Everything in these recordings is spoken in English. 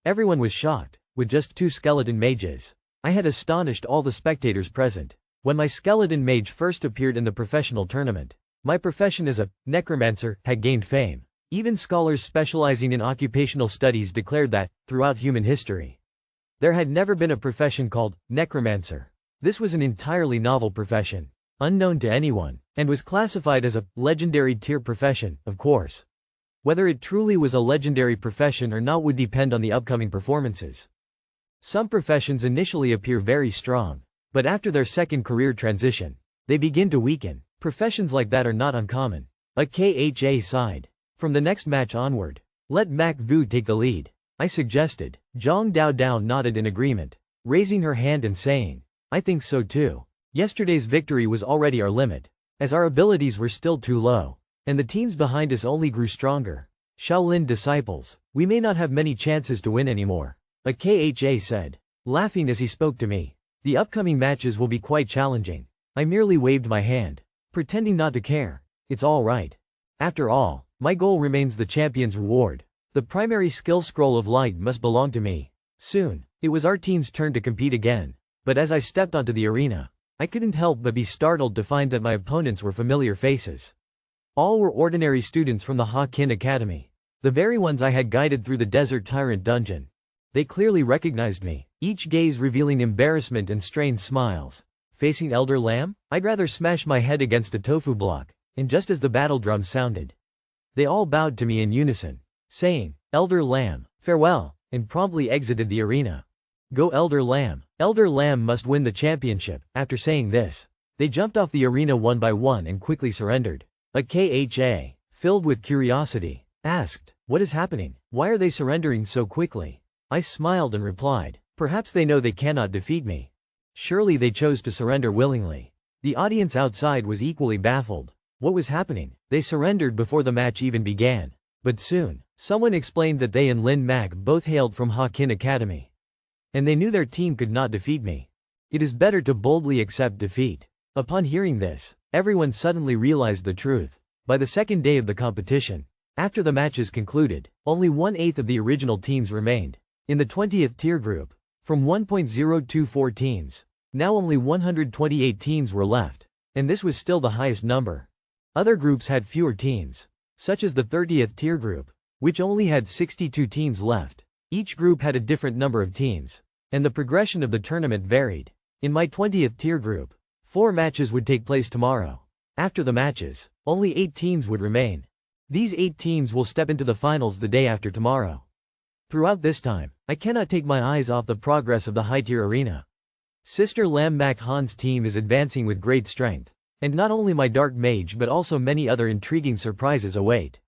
Everyone was shocked, with just 2 skeleton mages. I had astonished all the spectators present. When my skeleton mage first appeared in the professional tournament, my profession as a necromancer had gained fame. Even scholars specializing in occupational studies declared that, throughout human history, there had never been a profession called necromancer. This was an entirely novel profession, unknown to anyone, and was classified as a legendary tier profession, of course. Whether it truly was a legendary profession or not would depend on the upcoming performances. Some professions initially appear very strong, but after their second career transition, they begin to weaken. Professions like that are not uncommon. A KHA sighed. From the next match onward, let Mak Vu take the lead, I suggested. Zhang Dao nodded in agreement, raising her hand and saying, I think so too. Yesterday's victory was already our limit, as our abilities were still too low, and the teams behind us only grew stronger. Shaolin disciples, we may not have many chances to win anymore, a KHA said, laughing as he spoke to me. The upcoming matches will be quite challenging. I merely waved my hand, pretending not to care. It's all right. After all, my goal remains the champion's reward. The primary skill scroll of light must belong to me. Soon, it was our team's turn to compete again, but as I stepped onto the arena, I couldn't help but be startled to find that my opponents were familiar faces. All were ordinary students from the Ha-Kin Academy, the very ones I had guided through the Desert Tyrant dungeon. They clearly recognized me, each gaze revealing embarrassment and strained smiles. Facing Elder Lamb? I'd rather smash my head against a tofu block, and just as the battle drum sounded, they all bowed to me in unison, saying, Elder Lamb, farewell, and promptly exited the arena. Go Elder Lamb. Elder Lamb must win the championship. After saying this, they jumped off the arena one by one and quickly surrendered. A KHA, filled with curiosity, asked, what is happening? Why are they surrendering so quickly? I smiled and replied, perhaps they know they cannot defeat me. Surely they chose to surrender willingly. The audience outside was equally baffled. What was happening? They surrendered before the match even began. But soon, someone explained that they and Lin Mak both hailed from Ha-Kin Academy, and they knew their team could not defeat me. It is better to boldly accept defeat. Upon hearing this, everyone suddenly realized the truth. By the second day of the competition, after the matches concluded, only 1/8 of the original teams remained. In the 20th tier group, from 1.024 teams, now only 128 teams were left, and this was still the highest number. Other groups had fewer teams, such as the 30th tier group, which only had 62 teams left. Each group had a different number of teams, and the progression of the tournament varied. In my 20th tier group, 4 matches would take place tomorrow. After the matches, only 8 teams would remain. These 8 teams will step into the finals the day after tomorrow. Throughout this time, I cannot take my eyes off the progress of the high-tier arena. Sister Lam Mak Han's team is advancing with great strength, and not only my dark mage but also many other intriguing surprises await.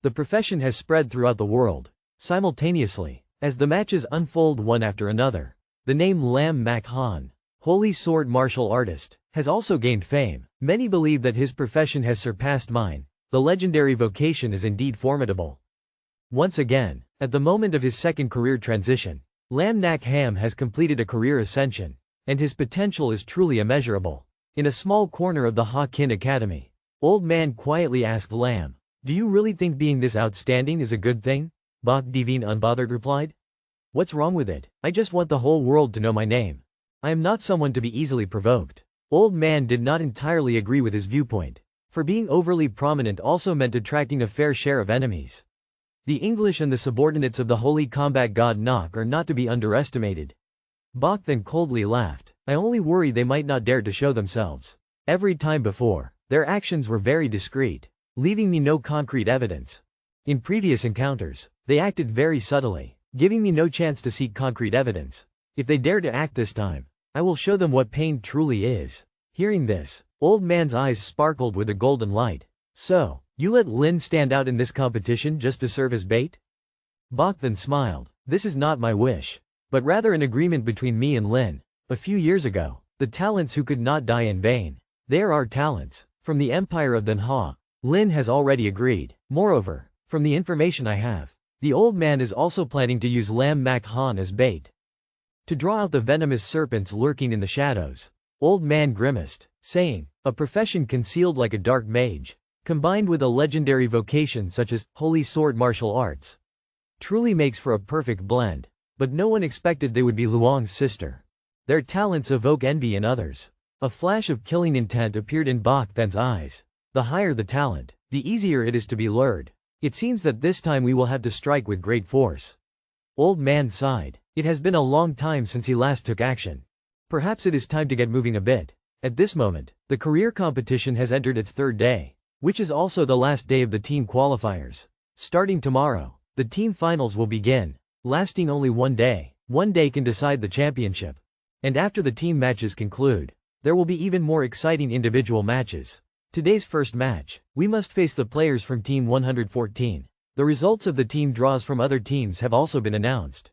The profession has spread throughout the world, simultaneously, as the matches unfold one after another. The name Lam Mak Han, Holy Sword Martial Artist, has also gained fame. Many believe that his profession has surpassed mine. The legendary vocation is indeed formidable. Once again, at the moment of his second career transition, Lam Nak Ham has completed a career ascension, and his potential is truly immeasurable. In a small corner of the Ha-Kin Academy, Old Man quietly asked Lam, do you really think being this outstanding is a good thing? Bak Divine unbothered replied. What's wrong with it? I just want the whole world to know my name. I am not someone to be easily provoked. Old Man did not entirely agree with his viewpoint, for being overly prominent also meant attracting a fair share of enemies. The English and the subordinates of the holy combat god Nok are not to be underestimated. Bak then coldly laughed. I only worry they might not dare to show themselves. Every time before, their actions were very discreet, leaving me no concrete evidence. In previous encounters, they acted very subtly, giving me no chance to seek concrete evidence. If they dare to act this time, I will show them what pain truly is. Hearing this, Old Man's eyes sparkled with a golden light. So, you let Lin stand out in this competition just to serve as bait? Bak then smiled. This is not my wish, but rather an agreement between me and Lin. A few years ago, the talents who could not die in vain. They are our talents. From the Empire of Danha, Lin has already agreed. Moreover, from the information I have, the Old Man is also planning to use Lam Mak Han as bait, to draw out the venomous serpents lurking in the shadows. Old Man grimaced, saying, a profession concealed like a dark mage, combined with a legendary vocation such as Holy Sword Martial Arts. truly makes for a perfect blend. But no one expected they would be Luang's sister. Their talents evoke envy in others. A flash of killing intent appeared in Bak Then's eyes. The higher the talent, the easier it is to be lured. It seems that this time we will have to strike with great force. Old man sighed. It has been a long time since he last took action. Perhaps it is time to get moving a bit. At this moment, the career competition has entered its third day, which is also the last day of the team qualifiers. Starting tomorrow, the team finals will begin, lasting only 1 day. 1 day can decide the championship. And after the team matches conclude, there will be even more exciting individual matches. Today's first match, we must face the players from Team 114. The results of the team draws from other teams have also been announced.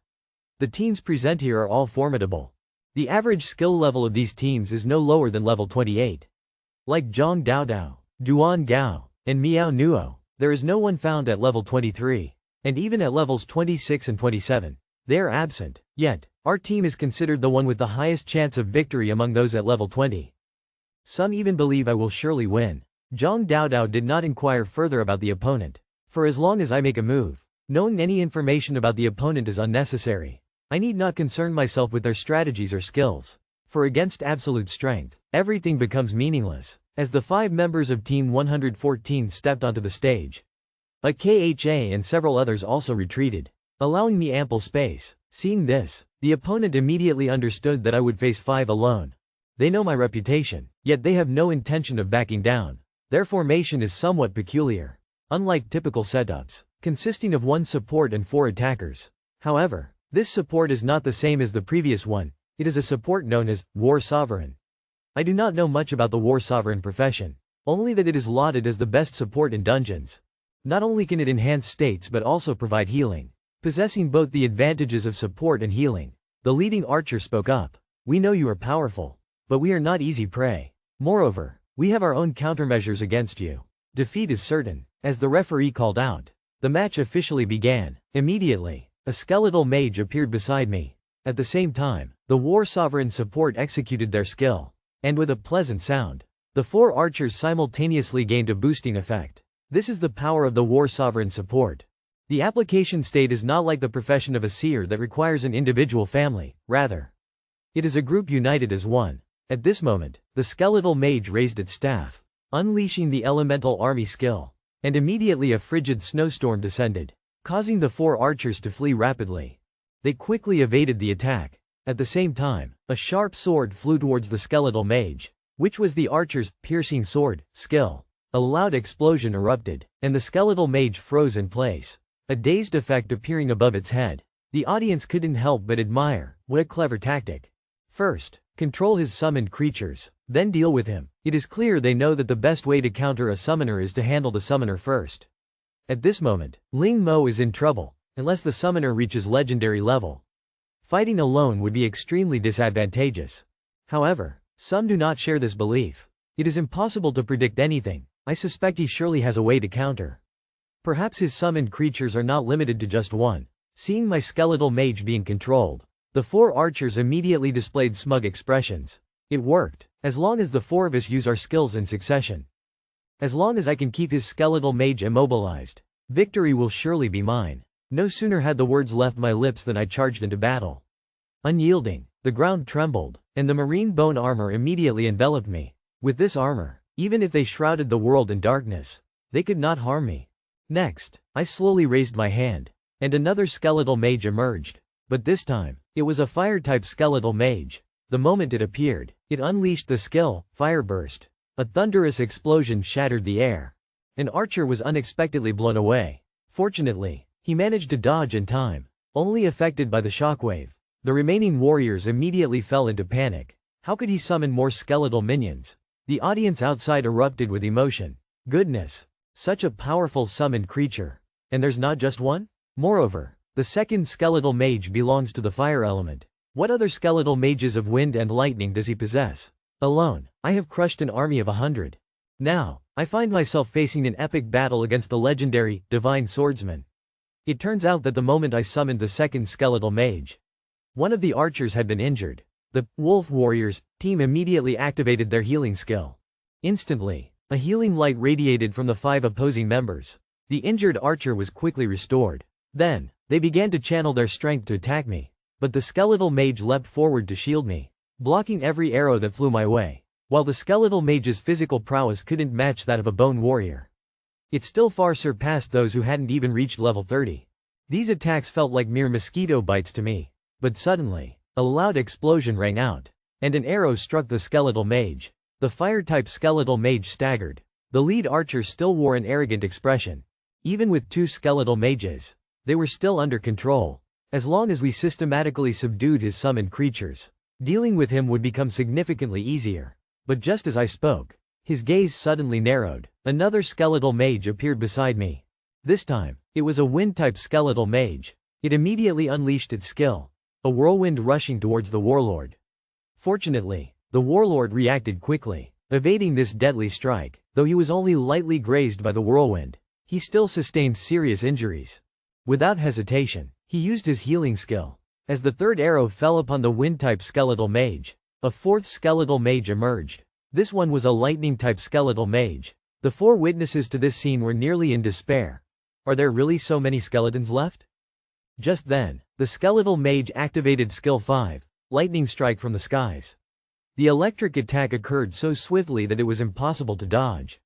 The teams present here are all formidable. The average skill level of these teams is no lower than level 28. Like Zhang Daodao, Duan Gao, and Miao Nuo, there is no one found at level 23. And even at levels 26 and 27, they are absent. Yet, our team is considered the one with the highest chance of victory among those at level 20. Some even believe I will surely win. Zhang Daodao did not inquire further about the opponent. For as long as I make a move, knowing any information about the opponent is unnecessary. I need not concern myself with their strategies or skills. For against absolute strength, everything becomes meaningless. As the 5 members of Team 114 stepped onto the stage, a KHA and several others also retreated, allowing me ample space. Seeing this, the opponent immediately understood that I would face 5 alone. They know my reputation, yet they have no intention of backing down. Their formation is somewhat peculiar. Unlike typical setups, consisting of 1 support and 4 attackers. However, this support is not the same as the previous one. It is a support known as War Sovereign. I do not know much about the War Sovereign profession, only that it is lauded as the best support in dungeons. Not only can it enhance states but also provide healing. Possessing both the advantages of support and healing, the leading archer spoke up. We know you are powerful, but we are not easy prey. Moreover, we have our own countermeasures against you. Defeat is certain. As the referee called out, the match officially began. Immediately, a skeletal mage appeared beside me. At the same time, the War Sovereign support executed their skill. And with a pleasant sound, the 4 archers simultaneously gained a boosting effect. This is the power of the War Sovereign support. The application state is not like the profession of a seer that requires an individual family, rather, it is a group united as one. At this moment, the skeletal mage raised its staff, unleashing the elemental army skill. And immediately a frigid snowstorm descended, causing the 4 archers to flee rapidly. They quickly evaded the attack. At the same time, a sharp sword flew towards the skeletal mage, which was the archer's piercing sword skill. A loud explosion erupted, and the skeletal mage froze in place, a dazed effect appearing above its head. The audience couldn't help but admire. What a clever tactic. First, control his summoned creatures, then deal with him. It is clear they know that the best way to counter a summoner is to handle the summoner first. At this moment, Lin Moyu is in trouble, unless the summoner reaches legendary level. Fighting alone would be extremely disadvantageous. However, some do not share this belief. It is impossible to predict anything. I suspect he surely has a way to counter. Perhaps his summoned creatures are not limited to just one. Seeing my skeletal mage being controlled, the 4 archers immediately displayed smug expressions. It worked. As long as the 4 of us use our skills in succession. As long as I can keep his skeletal mage immobilized, victory will surely be mine. No sooner had the words left my lips than I charged into battle. Unyielding, the ground trembled, and the marine bone armor immediately enveloped me. With this armor, even if they shrouded the world in darkness, they could not harm me. Next, I slowly raised my hand, and another skeletal mage emerged. But this time, it was a fire-type skeletal mage. The moment it appeared, it unleashed the skill, Fire Burst. A thunderous explosion shattered the air. An archer was unexpectedly blown away. Fortunately, he managed to dodge in time, only affected by the shockwave. The remaining warriors immediately fell into panic. How could he summon more skeletal minions? The audience outside erupted with emotion. Goodness! Such a powerful summoned creature. And there's not just one? Moreover, the second skeletal mage belongs to the fire element. What other skeletal mages of wind and lightning does he possess? Alone, I have crushed an army of 100. Now, I find myself facing an epic battle against the legendary, divine swordsman. It turns out that the moment I summoned the second skeletal mage, one of the archers had been injured. The Wolf Warriors team immediately activated their healing skill. Instantly, a healing light radiated from the 5 opposing members. The injured archer was quickly restored. Then, They began to channel their strength to attack me. But the skeletal mage leapt forward to shield me, blocking every arrow that flew my way. While the skeletal mage's physical prowess couldn't match that of a bone warrior, it still far surpassed those who hadn't even reached level 30. These attacks felt like mere mosquito bites to me. But suddenly, a loud explosion rang out, and an arrow struck the skeletal mage. The fire-type skeletal mage staggered. The lead archer still wore an arrogant expression. Even with 2 skeletal mages, they were still under control. As long as we systematically subdued his summoned creatures, dealing with him would become significantly easier. But just as I spoke, his gaze suddenly narrowed. Another skeletal mage appeared beside me. This time, it was a wind-type skeletal mage. It immediately unleashed its skill, a whirlwind rushing towards the warlord. Fortunately, the warlord reacted quickly, evading this deadly strike. Though he was only lightly grazed by the whirlwind, he still sustained serious injuries. Without hesitation, he used his healing skill. As the third arrow fell upon the wind-type skeletal mage, a fourth skeletal mage emerged. This one was a lightning-type skeletal mage. The 4 witnesses to this scene were nearly in despair. Are there really so many skeletons left? Just then, the skeletal mage activated skill 5, lightning strike from the skies. The electric attack occurred so swiftly that it was impossible to dodge.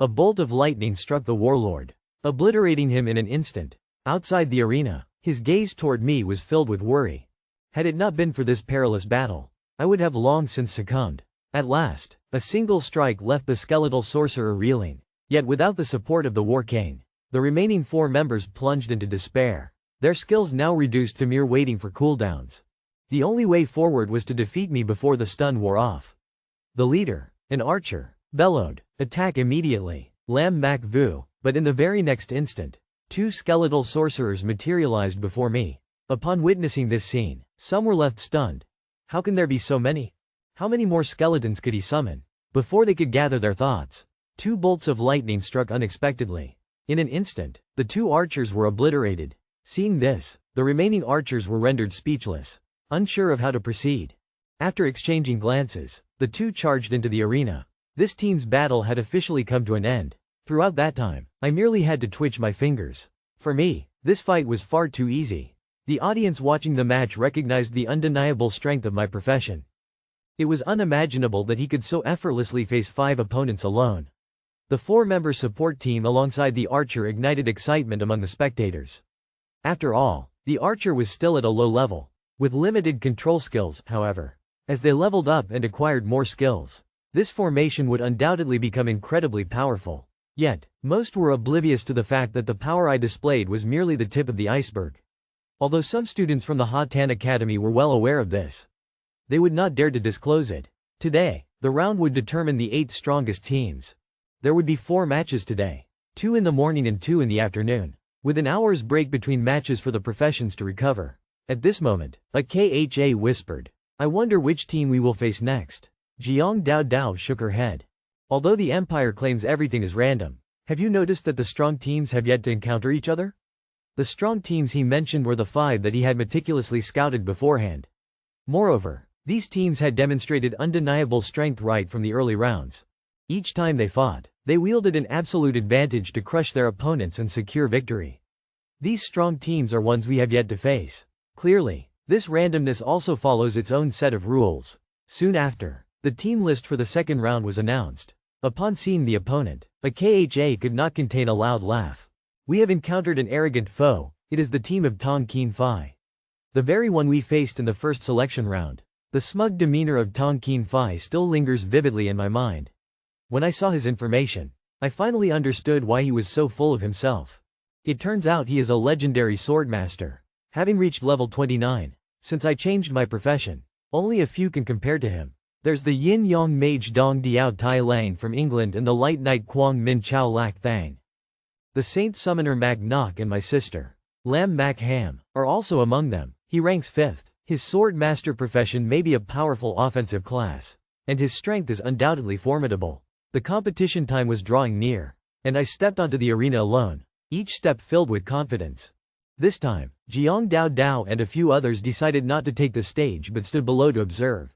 A bolt of lightning struck the warlord, obliterating him in an instant. Outside the arena, his gaze toward me was filled with worry. Had it not been for this perilous battle, I would have long since succumbed. At last, a single strike left the skeletal sorcerer reeling. Yet without the support of the war cane, the remaining 4 members plunged into despair. Their skills now reduced to mere waiting for cooldowns. The only way forward was to defeat me before the stun wore off. The leader, an archer, bellowed, "Attack immediately, Lam Mak Vu," but in the very next instant, 2 skeletal sorcerers materialized before me. Upon witnessing this scene, some were left stunned. How can there be so many? How many more skeletons could he summon? Before they could gather their thoughts, 2 bolts of lightning struck unexpectedly. In an instant, the 2 archers were obliterated. Seeing this, the remaining archers were rendered speechless, unsure of how to proceed. After exchanging glances, the 2 charged into the arena. This team's battle had officially come to an end. Throughout that time, I merely had to twitch my fingers. For me, this fight was far too easy. The audience watching the match recognized the undeniable strength of my profession. It was unimaginable that he could so effortlessly face 5 opponents alone. The 4-member support team alongside the archer ignited excitement among the spectators. After all, the archer was still at a low level, with limited control skills. However, as they leveled up and acquired more skills, this formation would undoubtedly become incredibly powerful. Yet, most were oblivious to the fact that the power I displayed was merely the tip of the iceberg. Although some students from the Hatan Academy were well aware of this, they would not dare to disclose it. Today, the round would determine the 8 strongest teams. There would be 4 matches today, 2 in the morning and 2 in the afternoon, with an hour's break between matches for the professions to recover. At this moment, a KHA whispered, "I wonder which team we will face next." Jiang Dao Dao shook her head. Although the Empire claims everything is random, have you noticed that the strong teams have yet to encounter each other? The strong teams he mentioned were the 5 that he had meticulously scouted beforehand. Moreover, these teams had demonstrated undeniable strength right from the early rounds. Each time they fought, they wielded an absolute advantage to crush their opponents and secure victory. These strong teams are ones we have yet to face. Clearly, this randomness also follows its own set of rules. Soon after, the team list for the second round was announced. Upon seeing the opponent, a KHA could not contain a loud laugh. "We have encountered an arrogant foe. It is the team of Tong Qin Fai. The very one we faced in the first selection round." The smug demeanor of Tong Qin Fai still lingers vividly in my mind. When I saw his information, I finally understood why he was so full of himself. It turns out he is a legendary swordmaster, having reached level 29. Since I changed my profession, only a few can compare to him. There's the Yin Yang Mage Dong Diao Tai Lang from England and the Light Knight Kwang Min Chao Lak Thang. The Saint Summoner Mak Nok and my sister, Lam Mak Ham, are also among them. He ranks 5th. His sword master profession may be a powerful offensive class, and his strength is undoubtedly formidable. The competition time was drawing near, and I stepped onto the arena alone, each step filled with confidence. This time, Jiang Dao Dao and a few others decided not to take the stage but stood below to observe.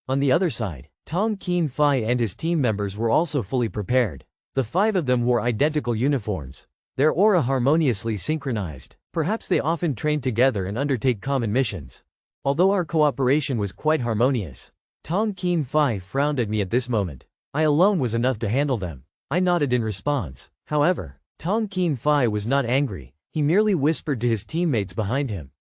On the other side, Tong Qin Fai and his team members were also fully prepared. The 5 of them wore identical uniforms, their aura harmoniously synchronized. Perhaps they often train together and undertake common missions. Although our cooperation was quite harmonious, Tong Keen Phi frowned at me at this moment. I alone was enough to handle them. I nodded in response. However, Tong Keen Phi was not angry, he merely whispered to his teammates behind him.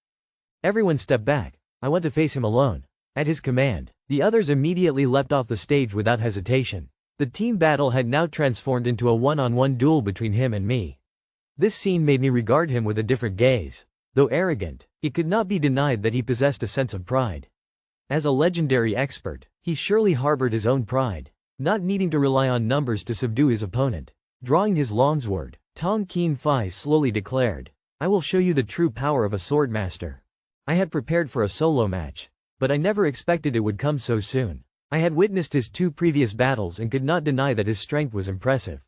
Everyone step back, I want to face him alone. At his command, the others immediately leapt off the stage without hesitation. The team battle had now transformed into a one-on-one duel between him and me. This scene made me regard him with a different gaze. Though arrogant, it could not be denied that he possessed a sense of pride. As a legendary expert, he surely harbored his own pride, not needing to rely on numbers to subdue his opponent. Drawing his longsword, Tong Keen Phi slowly declared, "I will show you the true power of a sword master." I had prepared for a solo match, but I never expected it would come so soon. I had witnessed his 2 previous battles and could not deny that his strength was impressive.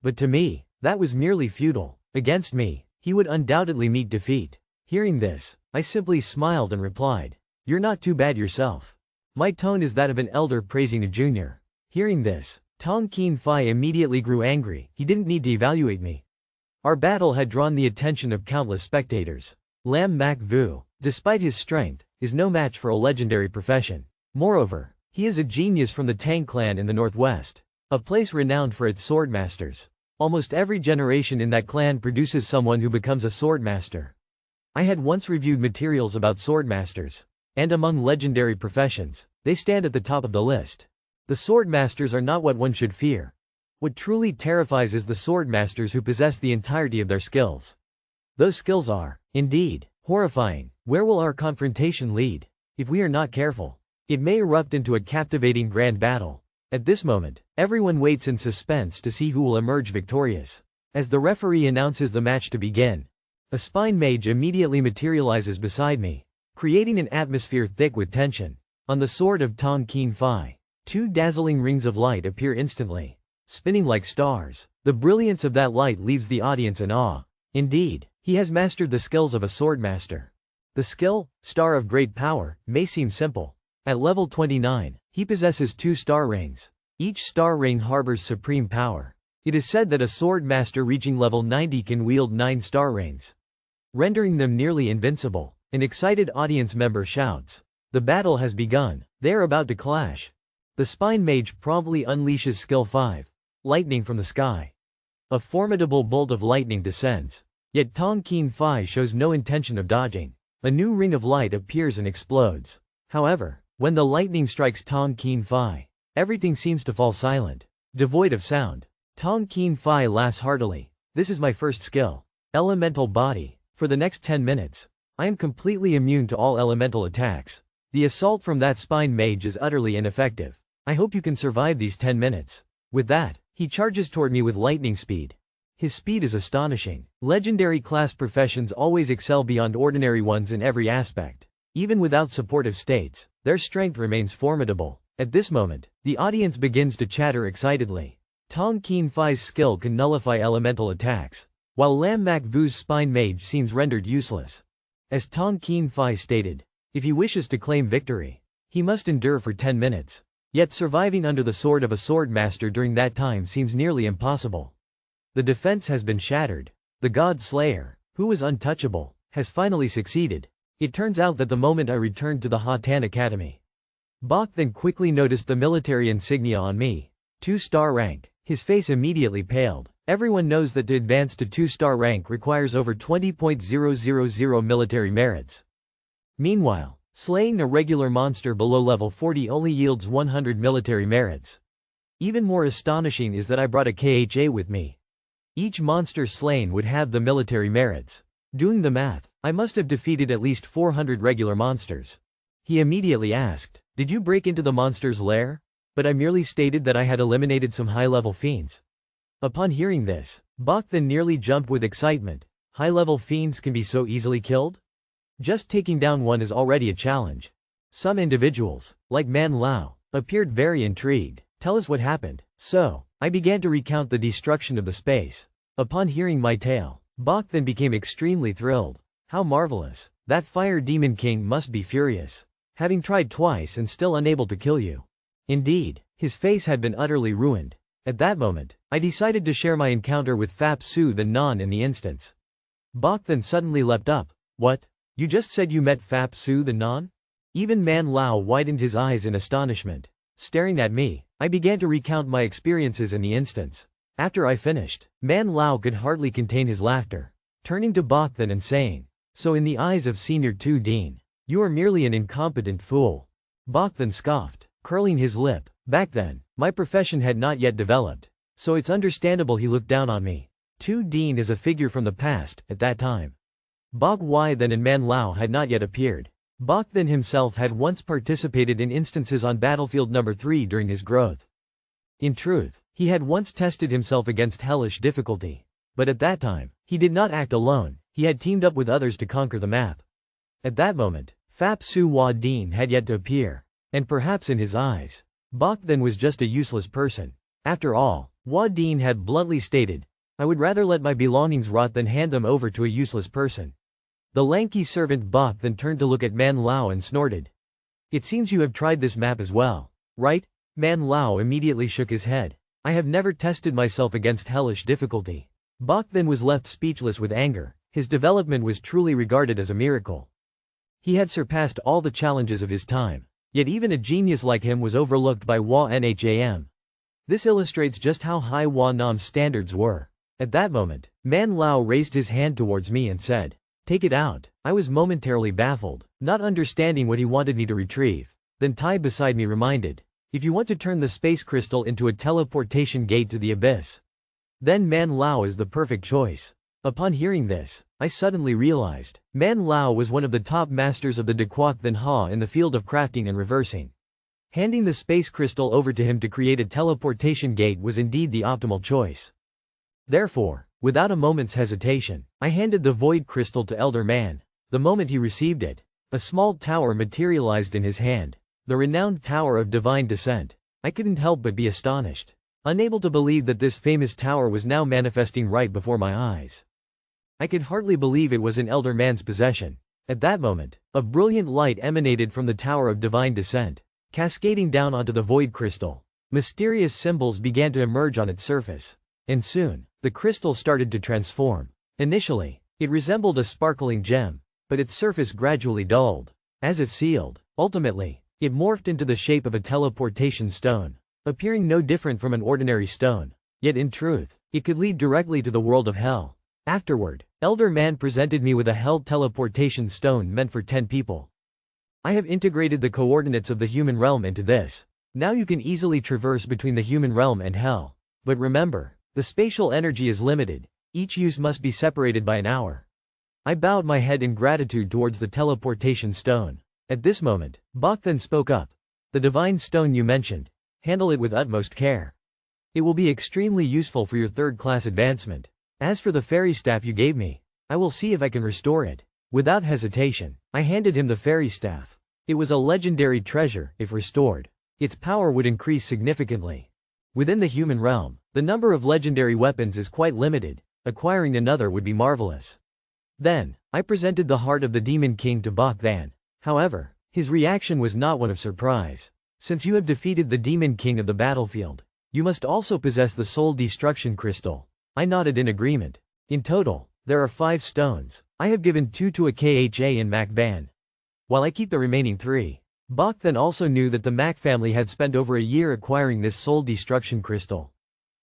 But to me, that was merely futile. Against me, he would undoubtedly meet defeat. Hearing this, I simply smiled and replied, "You're not too bad yourself." My tone is that of an elder praising a junior. Hearing this, Tong Keen Phi immediately grew angry. He didn't need to evaluate me. Our battle had drawn the attention of countless spectators. Lam Mak Vu, despite his strength, is no match for a legendary profession. Moreover, he is a genius from the Tang clan in the northwest, a place renowned for its sword masters. Almost every generation in that clan produces someone who becomes a sword master. I had once reviewed materials about sword masters, and among legendary professions, they stand at the top of the list. The sword masters are not what one should fear. What truly terrifies is the sword masters who possess the entirety of their skills. Those skills are, indeed, horrifying. Where will our confrontation lead? If we are not careful, it may erupt into a captivating grand battle. At this moment, everyone waits in suspense to see who will emerge victorious. As the referee announces the match to begin, a spine mage immediately materializes beside me, creating an atmosphere thick with tension. On the sword of Tong Keen Phi, 2 dazzling rings of light appear instantly, spinning like stars. The brilliance of that light leaves the audience in awe. Indeed, he has mastered the skills of a sword master. The skill, Star of Great Power, may seem simple. At level 29, he possesses 2 star rings. Each star ring harbors supreme power. It is said that a sword master reaching level 90 can wield 9 star rings, rendering them nearly invincible. An excited audience member shouts, "The battle has begun. They are about to clash." The spine mage promptly unleashes skill 5, lightning from the sky. A formidable bolt of lightning descends. Yet Tong Keen Phi shows no intention of dodging. A new ring of light appears and explodes. However, when the lightning strikes Tong Keen Phi, everything seems to fall silent, devoid of sound. Tong Keen Phi laughs heartily. "This is my first skill, Elemental Body. For the next 10 minutes, I am completely immune to all elemental attacks. The assault from that spine mage is utterly ineffective. I hope you can survive these 10 minutes. With that, he charges toward me with lightning speed. His speed is astonishing. Legendary class professions always excel beyond ordinary ones in every aspect. Even without supportive states, their strength remains formidable. At this moment, the audience begins to chatter excitedly. Tong Keen Phi's skill can nullify elemental attacks, while Lam Mak Vu's spine mage seems rendered useless. As Tong Keen Phi stated, if he wishes to claim victory, he must endure for 10 minutes. Yet surviving under the sword of a sword master during that time seems nearly impossible. The defense has been shattered. The God Slayer, who was untouchable, has finally succeeded. It turns out that the moment I returned to the Hatan Academy, Bach then quickly noticed the military insignia on me. 2-star rank. His face immediately paled. Everyone knows that to advance to 2-star rank requires over 20,000 military merits. Meanwhile, slaying a regular monster below level 40 only yields 100 military merits. Even more astonishing is that I brought a KHA with me. Each monster slain would have the military merits. Doing the math, I must have defeated at least 400 regular monsters. He immediately asked, "Did you break into the monster's lair?" But I merely stated that I had eliminated some high-level fiends. Upon hearing this, Bach then nearly jumped with excitement. High-level fiends can be so easily killed? Just taking down one is already a challenge. Some individuals, like Man Lao, appeared very intrigued. "Tell us what happened." So, I began to recount the destruction of the space. Upon hearing my tale, Bach then became extremely thrilled. "How marvelous. That Fire Demon King must be furious, having tried twice and still unable to kill you." Indeed, his face had been utterly ruined. At that moment, I decided to share my encounter with Fap Su the Non in the instance. Bok then suddenly leapt up. What? You just said you met Fap Su the Non? Even Man Lao widened his eyes in astonishment. Staring at me, I began to recount my experiences in the instance. After I finished, Man Lao could hardly contain his laughter, turning to Bok then and saying, "So in the eyes of Senior 2 Dean, you are merely an incompetent fool." Bok then scoffed, curling his lip. Back then, my profession had not yet developed, so it's understandable he looked down on me. 2 Dean is a figure from the past, at that time. Bok Y then and Man Lao had not yet appeared. Bok then himself had once participated in instances on Battlefield No. 3 during his growth. In truth, he had once tested himself against hellish difficulty. But at that time, he did not act alone, he had teamed up with others to conquer the map. At that moment, Fap Su Wa Dean had yet to appear, and perhaps in his eyes, Bok then was just a useless person. After all, Wa Dean had bluntly stated, "I would rather let my belongings rot than hand them over to a useless person." The lanky servant Bok then turned to look at Man Lao and snorted. "It seems you have tried this map as well, right?" Man Lao immediately shook his head. "I have never tested myself against hellish difficulty." Bok then was left speechless with anger. His development was truly regarded as a miracle. He had surpassed all the challenges of his time, yet even a genius like him was overlooked by Wa Nham. This illustrates just how high Wa Nam's standards were. At that moment, Man Lao raised his hand towards me and said, "Take it out." I was momentarily baffled, not understanding what he wanted me to retrieve. Then Tai beside me reminded, "If you want to turn the space crystal into a teleportation gate to the abyss, then Man Lao is the perfect choice." Upon hearing this, I suddenly realized, Man Lao was one of the top masters of the Dequoc Than Ha in the field of crafting and reversing. Handing the space crystal over to him to create a teleportation gate was indeed the optimal choice. Therefore, without a moment's hesitation, I handed the void crystal to Elder Man. The moment he received it, a small tower materialized in his hand, the renowned Tower of Divine Descent. I couldn't help but be astonished, unable to believe that this famous tower was now manifesting right before my eyes. I could hardly believe it was in Elder Man's possession. At that moment, a brilliant light emanated from the Tower of Divine Descent, cascading down onto the void crystal. Mysterious symbols began to emerge on its surface, and soon, the crystal started to transform. Initially, it resembled a sparkling gem, but its surface gradually dulled, as if sealed. Ultimately, it morphed into the shape of a teleportation stone, appearing no different from an ordinary stone. Yet in truth, it could lead directly to the world of hell. Afterward, Elder Man presented me with a hell teleportation stone meant for 10 people. I have integrated the coordinates of the human realm into this. Now you can easily traverse between the human realm and hell. But remember, the spatial energy is limited, each use must be separated by an hour. I bowed my head in gratitude towards the teleportation stone. At this moment, Bok then spoke up. "The divine stone you mentioned, handle it with utmost care. It will be extremely useful for your third-class advancement. As for the fairy staff you gave me, I will see if I can restore it." Without hesitation, I handed him the fairy staff. It was a legendary treasure. If restored, its power would increase significantly. Within the human realm, the number of legendary weapons is quite limited. Acquiring another would be marvelous. Then, I presented the heart of the Demon King to Bok Than. However, his reaction was not one of surprise. "Since you have defeated the Demon King of the battlefield, you must also possess the Soul Destruction Crystal." I nodded in agreement. In total, there are 5 stones. I have given 2 to a Kha and Mac Van, while I keep the remaining 3. Bok then also knew that the Mac family had spent over a year acquiring this Soul Destruction Crystal.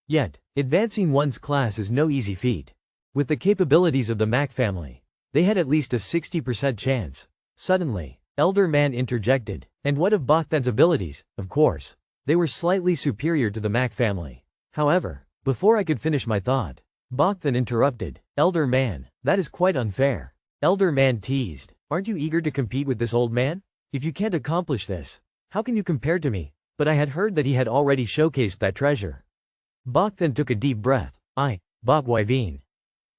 Yet, advancing one's class is no easy feat. With the capabilities of the Mac family, they had at least a 60% chance. Suddenly, Elder Man interjected, "And what of Bok Than's abilities?" Of course, they were slightly superior to the Mac family. However, before I could finish my thought, Bok Than interrupted, "Elder Man, that is quite unfair." Elder Man teased, "Aren't you eager to compete with this old man? If you can't accomplish this, how can you compare to me?" But I had heard that he had already showcased that treasure. Bok then took a deep breath. "I, Bok Yveen,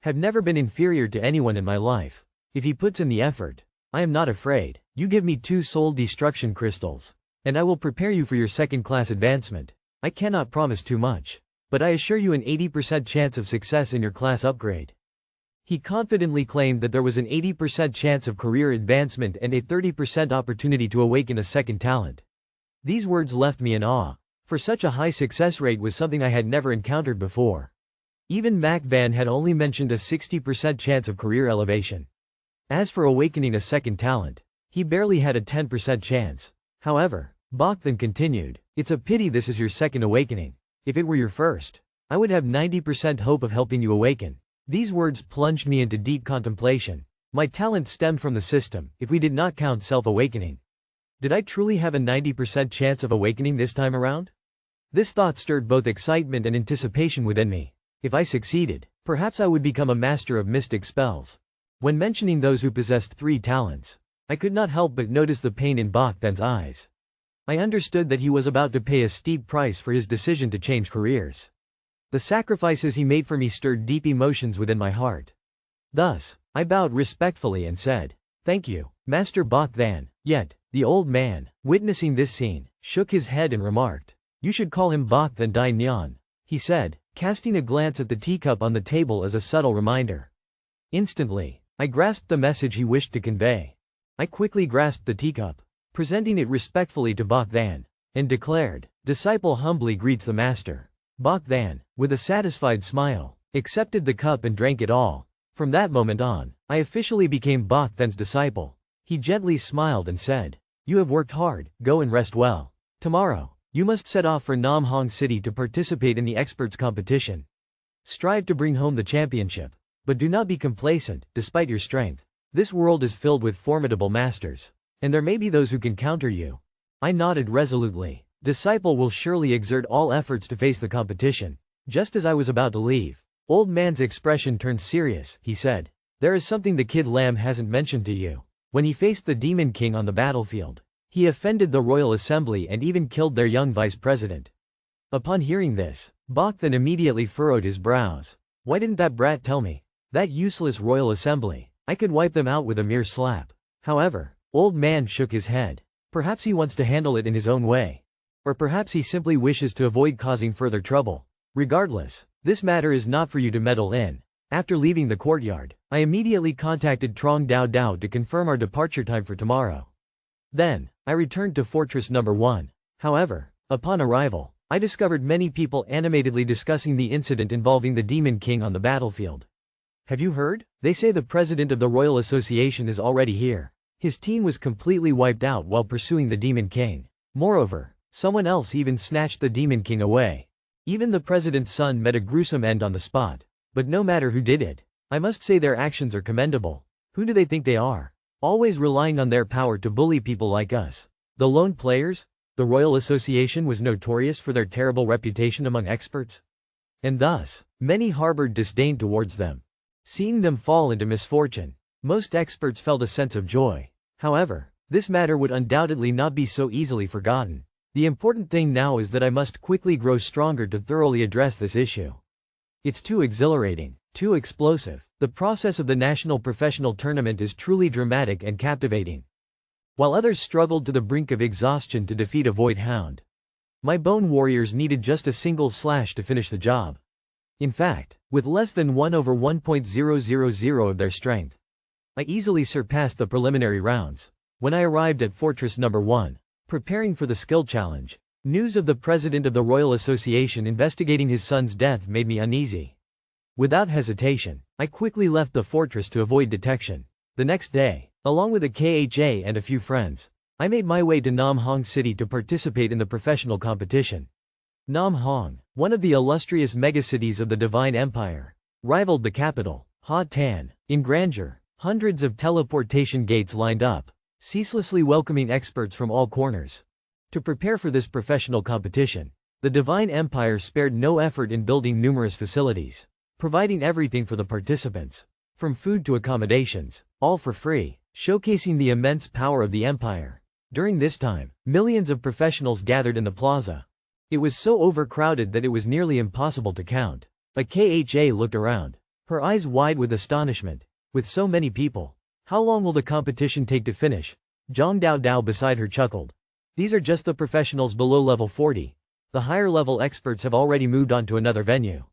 have never been inferior to anyone in my life. If he puts in the effort, I am not afraid. You give me 2 soul destruction crystals, and I will prepare you for your second-class advancement. I cannot promise too much, but I assure you an 80% chance of success in your class upgrade." He confidently claimed that there was an 80% chance of career advancement and a 30% opportunity to awaken a second talent. These words left me in awe, for such a high success rate was something I had never encountered before. Even Mac Van had only mentioned a 60% chance of career elevation. As for awakening a second talent, he barely had a 10% chance. However, Bach then continued, "It's a pity this is your second awakening. If it were your first, I would have 90% hope of helping you awaken." These words plunged me into deep contemplation. My talent stemmed from the system, if we did not count self-awakening. Did I truly have a 90% chance of awakening this time around? This thought stirred both excitement and anticipation within me. If I succeeded, perhaps I would become a master of mystic spells. When mentioning those who possessed 3 talents, I could not help but notice the pain in Bach Then's eyes. I understood that he was about to pay a steep price for his decision to change careers. The sacrifices he made for me stirred deep emotions within my heart. Thus, I bowed respectfully and said, "Thank you, Master Bach Then." Yet, the old man, witnessing this scene, shook his head and remarked, "You should call him Bach Then Dai Nyan," he said, casting a glance at the teacup on the table as a subtle reminder. Instantly, I grasped the message he wished to convey. I quickly grasped the teacup, presenting it respectfully to Bach Then, and declared, "Disciple humbly greets the master." Bach Then, with a satisfied smile, accepted the cup and drank it all. From that moment on, I officially became Bach Then's disciple. He gently smiled and said, "You have worked hard, go and rest well. Tomorrow, you must set off for Nam Hong City to participate in the experts competition. Strive to bring home the championship. But do not be complacent, despite your strength. This world is filled with formidable masters, and there may be those who can counter you." I nodded resolutely. Disciple will surely exert all efforts to face the competition. Just as I was about to leave, Old Man's expression turned serious. He said, "There is something the Kid Lamb hasn't mentioned to you. When he faced the Demon King on the battlefield, he offended the Royal Assembly and even killed their young vice president." Upon hearing this, Bach then immediately furrowed his brows. "Why didn't that brat tell me? That useless Royal Assembly. I could wipe them out with a mere slap." However, Old Man shook his head. Perhaps he wants to handle it in his own way. Or perhaps he simply wishes to avoid causing further trouble. Regardless, this matter is not for you to meddle in. After leaving the courtyard, I immediately contacted Trong Dao Dao to confirm our departure time for tomorrow. Then, I returned to Fortress Number 1. However, upon arrival, I discovered many people animatedly discussing the incident involving the Demon King on the battlefield. "Have you heard? They say the president of the Royal Association is already here. His team was completely wiped out while pursuing the Demon King. Moreover, someone else even snatched the Demon King away. Even the president's son met a gruesome end on the spot. But no matter who did it, I must say their actions are commendable. Who do they think they are? Always relying on their power to bully people like us. The lone players? The Royal Association was notorious for their terrible reputation among experts. And thus, many harbored disdain towards them. Seeing them fall into misfortune, most experts felt a sense of joy. However, this matter would undoubtedly not be so easily forgotten. The important thing now is that I must quickly grow stronger to thoroughly address this issue. It's too exhilarating, too explosive. The process of the National Professional Tournament is truly dramatic and captivating. While others struggled to the brink of exhaustion to defeat a Void Hound, my Bone Warriors needed just a single slash to finish the job. In fact, with less than 1/1.000 of their strength, I easily surpassed the preliminary rounds. When I arrived at Fortress Number 1, preparing for the skill challenge, news of the president of the Royal Association investigating his son's death made me uneasy. Without hesitation, I quickly left the fortress to avoid detection. The next day, along with a KHA and a few friends, I made my way to Nam Hong City to participate in the professional competition. Nam Hong, one of the illustrious megacities of the Divine Empire, rivaled the capital, Ha Tan, in grandeur. Hundreds of teleportation gates lined up, ceaselessly welcoming experts from all corners. To prepare for this professional competition, the Divine Empire spared no effort in building numerous facilities, providing everything for the participants, from food to accommodations, all for free, showcasing the immense power of the empire. During this time, millions of professionals gathered in the plaza. It was so overcrowded that it was nearly impossible to count. A KHA looked around, her eyes wide with astonishment. With so many people, how long will the competition take to finish? Zhang Dao Dao beside her chuckled. These are just the professionals below level 40. The higher level experts have already moved on to another venue.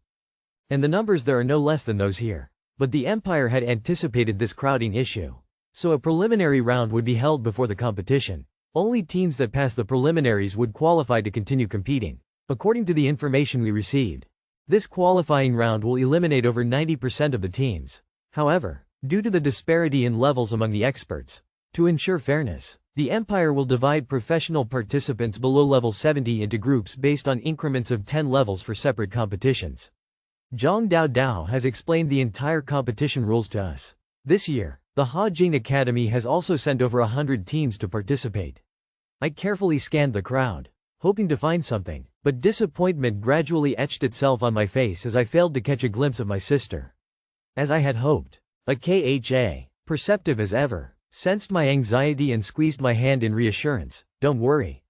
And the numbers there are no less than those here. But the Empire had anticipated this crowding issue. So a preliminary round would be held before the competition. Only teams that passed the preliminaries would qualify to continue competing. According to the information we received, This qualifying round will eliminate over 90% of the teams. However, due to the disparity in levels among the experts, to ensure fairness, the Empire will divide professional participants below level 70 into groups based on increments of 10 levels for separate competitions. Zhang Dao has explained the entire competition rules to us. This year, the Hajing Academy has also sent over 100 teams to participate. I carefully scanned the crowd, hoping to find something, but disappointment gradually etched itself on my face as I failed to catch a glimpse of my sister. As I had hoped, a KHA, perceptive as ever, sensed my anxiety and squeezed my hand in reassurance. Don't worry.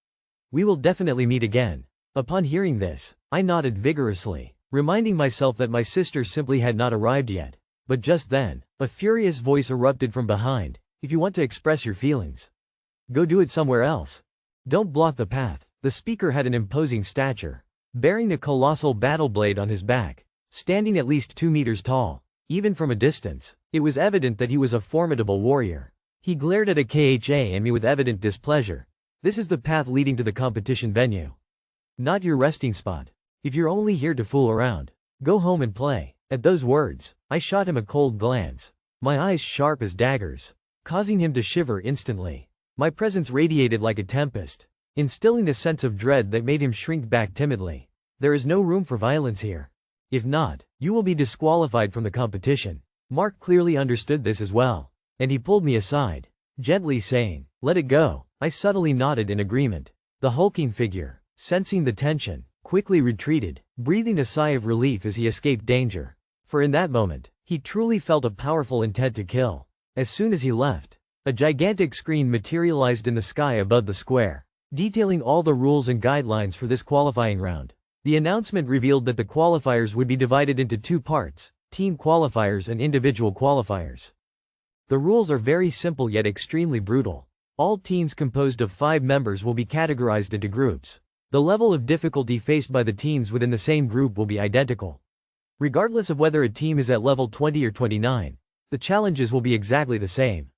We will definitely meet again. Upon hearing this, I nodded vigorously, reminding myself that my sister simply had not arrived yet. But just then, a furious voice erupted from behind. If you want to express your feelings, go do it somewhere else. Don't block the path. The speaker had an imposing stature, bearing a colossal battle blade on his back, standing at least 2 meters tall. Even from a distance, it was evident that he was a formidable warrior. He glared at a KHA and me with evident displeasure. This is the path leading to the competition venue, not your resting spot. If you're only here to fool around, go home and play. At those words, I shot him a cold glance, my eyes sharp as daggers, causing him to shiver instantly. My presence radiated like a tempest, instilling a sense of dread that made him shrink back timidly. There is no room for violence here. If not, you will be disqualified from the competition. Mark clearly understood this as well, and he pulled me aside, gently saying, "Let it go." I subtly nodded in agreement. The hulking figure, sensing the tension, quickly retreated, breathing a sigh of relief as he escaped danger. For in that moment, he truly felt a powerful intent to kill. As soon as he left, a gigantic screen materialized in the sky above the square, detailing all the rules and guidelines for this qualifying round. The announcement revealed that the qualifiers would be divided into 2 parts, team qualifiers and individual qualifiers. The rules are very simple yet extremely brutal. All teams composed of 5 members will be categorized into groups. The level of difficulty faced by the teams within the same group will be identical. Regardless of whether a team is at level 20 or 29, the challenges will be exactly the same.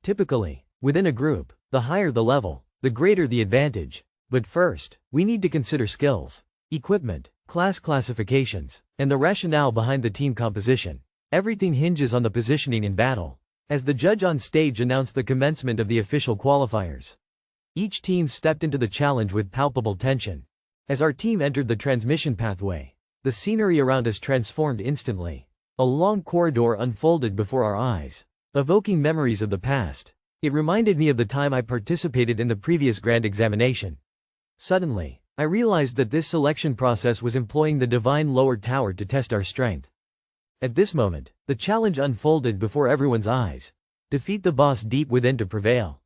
Typically, within a group, the higher the level, the greater the advantage. But first, we need to consider skills, equipment, class classifications, and the rationale behind the team composition. Everything hinges on the positioning in battle. As the judge on stage announced the commencement of the official qualifiers, each team stepped into the challenge with palpable tension. As our team entered the transmission pathway, the scenery around us transformed instantly. A long corridor unfolded before our eyes, evoking memories of the past. It reminded me of the time I participated in the previous grand examination. Suddenly, I realized that this selection process was employing the divine lower tower to test our strength. At this moment, the challenge unfolded before everyone's eyes. Defeat the boss deep within to prevail.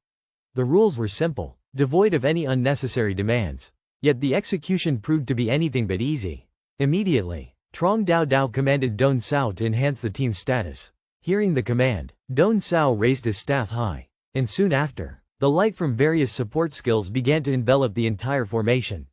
The rules were simple, devoid of any unnecessary demands. Yet the execution proved to be anything but easy. Immediately, Trong Dao commanded Don Sao to enhance the team's status. Hearing the command, Don Sao raised his staff high, and soon after, the light from various support skills began to envelop the entire formation,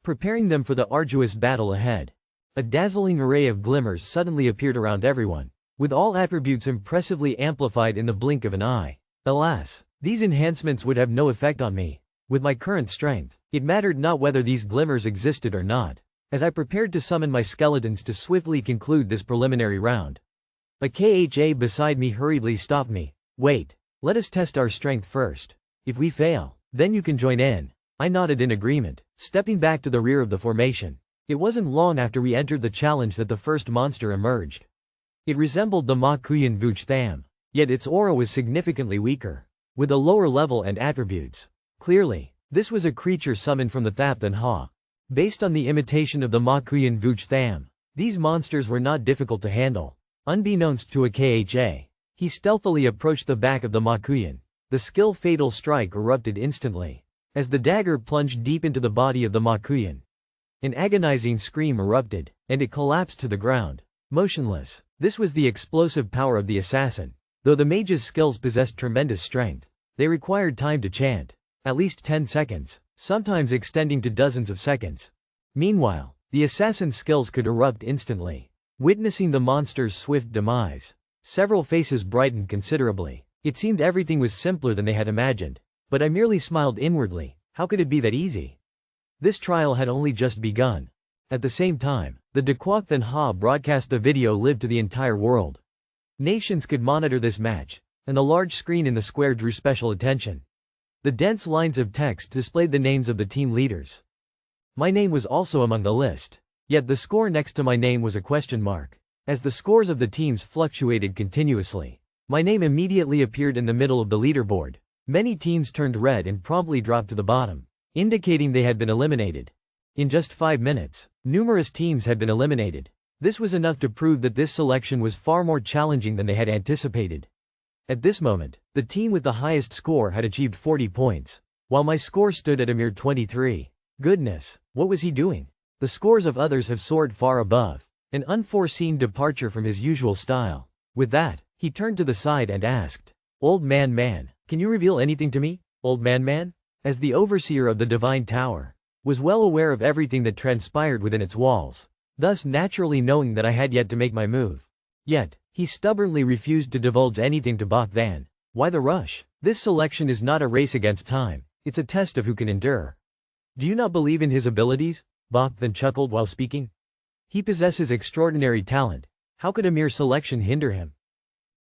preparing them for the arduous battle ahead. A dazzling array of glimmers suddenly appeared around everyone, with all attributes impressively amplified in the blink of an eye. Alas, these enhancements would have no effect on me. With my current strength, it mattered not whether these glimmers existed or not. As I prepared to summon my skeletons to swiftly conclude this preliminary round, a KHA beside me hurriedly stopped me. "Wait, let us test our strength first. If we fail, then you can join in." I nodded in agreement, stepping back to the rear of the formation. It wasn't long after we entered the challenge that the first monster emerged. It resembled the Ma Kuyan Vuch Tham, yet its aura was significantly weaker, with a lower level and attributes. Clearly, this was a creature summoned from the Thap Than Ha. Based on the imitation of the Ma Kuyan Vuch Tham, these monsters were not difficult to handle. Unbeknownst to a KHA, he stealthily approached the back of the Ma Kuyan. The skill Fatal Strike erupted instantly, as the dagger plunged deep into the body of the Ma Kuyan. An agonizing scream erupted, and it collapsed to the ground, motionless. This was the explosive power of the assassin. Though the mage's skills possessed tremendous strength, they required time to chant, at least 10 seconds, sometimes extending to dozens of seconds. Meanwhile, the assassin's skills could erupt instantly. Witnessing the monster's swift demise, several faces brightened considerably. It seemed everything was simpler than they had imagined. But I merely smiled inwardly. How could it be that easy? This trial had only just begun. At the same time, the Dequoc Than Ha broadcast the video live to the entire world. Nations could monitor this match, and the large screen in the square drew special attention. The dense lines of text displayed the names of the team leaders. My name was also among the list. Yet the score next to my name was a question mark. As the scores of the teams fluctuated continuously, my name immediately appeared in the middle of the leaderboard. Many teams turned red and promptly dropped to the bottom, indicating they had been eliminated. In just 5 minutes, numerous teams had been eliminated. This was enough to prove that this selection was far more challenging than they had anticipated. At this moment, the team with the highest score had achieved 40 points, while my score stood at a mere 23. Goodness, what was he doing? The scores of others have soared far above. An unforeseen departure from his usual style. With that, he turned to the side and asked, "Old man, can you reveal anything to me, old man?" As the overseer of the Divine Tower, was well aware of everything that transpired within its walls, thus naturally knowing that I had yet to make my move. Yet, he stubbornly refused to divulge anything to Bok Than. Why the rush? This selection is not a race against time, it's a test of who can endure. Do you not believe in his abilities? Bok Than chuckled while speaking. He possesses extraordinary talent. How could a mere selection hinder him?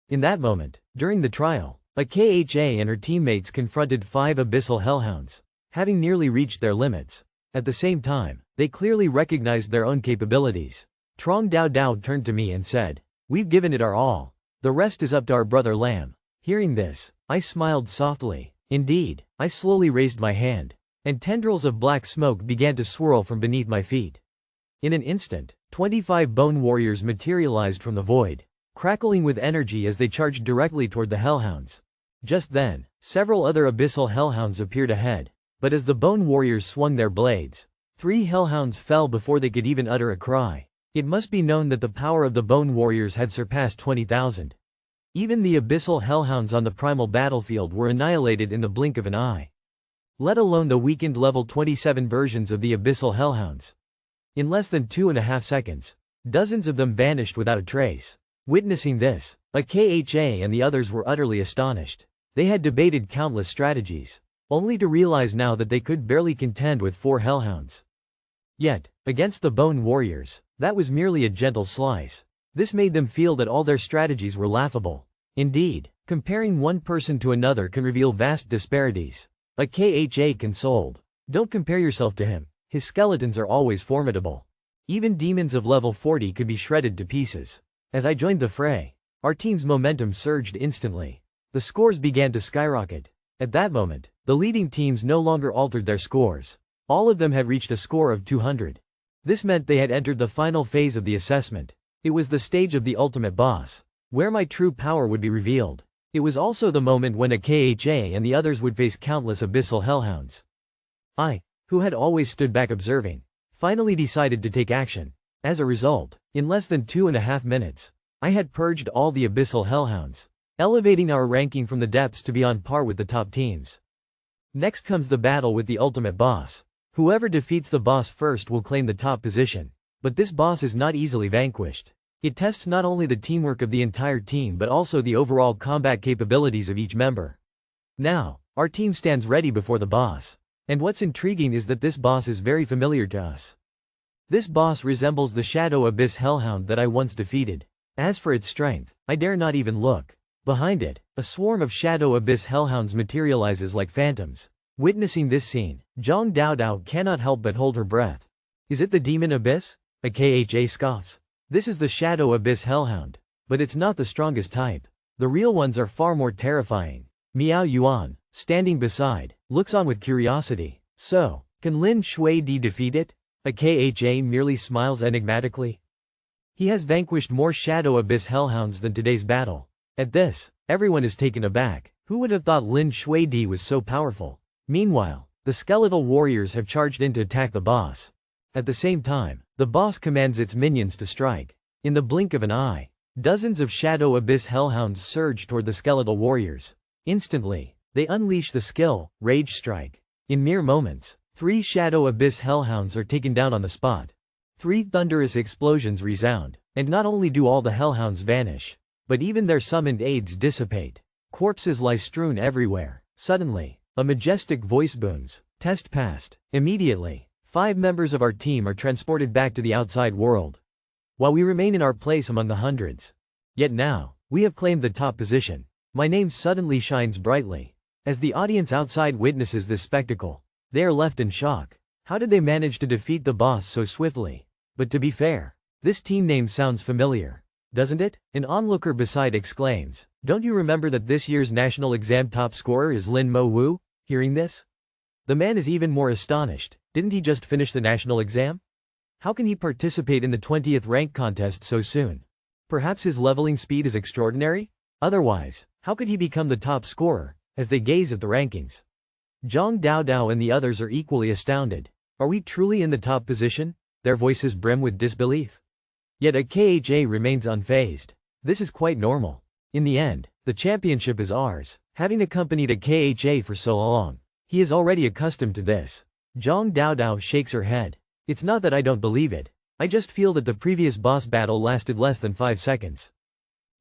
In that moment, during the trial, a KHA and her teammates confronted 5 abyssal hellhounds, having nearly reached their limits. At the same time, they clearly recognized their own capabilities. Trong Dao Dao turned to me and said, "We've given it our all. The rest is up to our brother Lam." Hearing this, I smiled softly. Indeed, I slowly raised my hand, and tendrils of black smoke began to swirl from beneath my feet. In an instant, 25 bone warriors materialized from the void, crackling with energy as they charged directly toward the hellhounds. Just then, several other abyssal hellhounds appeared ahead, but as the bone warriors swung their blades, 3 hellhounds fell before they could even utter a cry. It must be known that the power of the bone warriors had surpassed 20,000. Even the abyssal hellhounds on the primal battlefield were annihilated in the blink of an eye. Let alone the weakened level 27 versions of the abyssal hellhounds. In less than 2.5 seconds, dozens of them vanished without a trace. Witnessing this, a KHA and the others were utterly astonished. They had debated countless strategies, only to realize now that they could barely contend with 4 hellhounds. Yet, against the bone warriors, that was merely a gentle slice. This made them feel that all their strategies were laughable. Indeed, comparing one person to another can reveal vast disparities. A KHA consoled. Don't compare yourself to him. His skeletons are always formidable. Even demons of level 40 could be shredded to pieces. As I joined the fray, our team's momentum surged instantly. The scores began to skyrocket. At that moment, the leading teams no longer altered their scores. All of them had reached a score of 200. This meant they had entered the final phase of the assessment. It was the stage of the ultimate boss, where my true power would be revealed. It was also the moment when a KHA and the others would face countless abyssal hellhounds. I, who had always stood back observing, finally decided to take action. As a result, in less than 2.5 minutes, I had purged all the abyssal hellhounds, elevating our ranking from the depths to be on par with the top teams. Next comes the battle with the ultimate boss. Whoever defeats the boss first will claim the top position. But this boss is not easily vanquished. It tests not only the teamwork of the entire team but also the overall combat capabilities of each member. Now, our team stands ready before the boss. And what's intriguing is that this boss is very familiar to us. This boss resembles the Shadow Abyss Hellhound that I once defeated. As for its strength, I dare not even look. Behind it, a swarm of Shadow Abyss Hellhounds materializes like phantoms. Witnessing this scene, Zhang Daodao cannot help but hold her breath. Is it the Demon Abyss? A KHA scoffs. This is the Shadow Abyss Hellhound. But it's not the strongest type. The real ones are far more terrifying. Miao Yuan, standing beside, looks on with curiosity. So, can Lin Shui-di defeat it? A KHA merely smiles enigmatically. He has vanquished more Shadow Abyss Hellhounds than today's battle. At this, everyone is taken aback. Who would have thought Lin Shui-di was so powerful? Meanwhile, the skeletal warriors have charged in to attack the boss. At the same time, the boss commands its minions to strike. In the blink of an eye, dozens of Shadow Abyss Hellhounds surge toward the skeletal warriors. Instantly, they unleash the skill, Rage Strike. In mere moments, 3 Shadow Abyss Hellhounds are taken down on the spot. 3 thunderous explosions resound, and not only do all the Hellhounds vanish, but even their summoned aids dissipate. Corpses lie strewn everywhere. Suddenly, a majestic voice booms. Test passed. Immediately, 5 members of our team are transported back to the outside world, while we remain in our place among the hundreds. Yet now, we have claimed the top position. My name suddenly shines brightly. As the audience outside witnesses this spectacle, they are left in shock. How did they manage to defeat the boss so swiftly? But to be fair, this team name sounds familiar, doesn't it? An onlooker beside exclaims, "Don't you remember that this year's national exam top scorer is Lin Moyu?" Hearing this, the man is even more astonished. Didn't he just finish the national exam? How can he participate in the 20th rank contest so soon? Perhaps his leveling speed is extraordinary? Otherwise, how could he become the top scorer? As they gaze at the rankings, Zhang Daodao and the others are equally astounded. Are we truly in the top position? Their voices brim with disbelief. Yet AKHA remains unfazed. This is quite normal. In the end, the championship is ours. Having accompanied AKHA for so long, he is already accustomed to this. Zhang Daodao shakes her head. It's not that I don't believe it. I just feel that the previous boss battle lasted less than 5 seconds.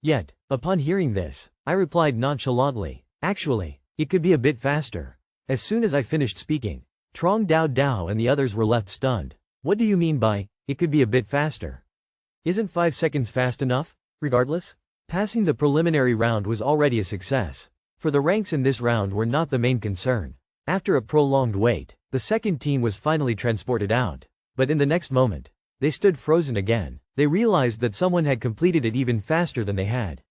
Yet, upon hearing this, I replied nonchalantly, "Actually, it could be a bit faster." As soon as I finished speaking, Trong Dao Dao and the others were left stunned. What do you mean by, "it could be a bit faster"? Isn't 5 seconds fast enough? Regardless, passing the preliminary round was already a success. For the ranks in this round were not the main concern. After a prolonged wait, the second team was finally transported out. But in the next moment, they stood frozen again. They realized that someone had completed it even faster than they had.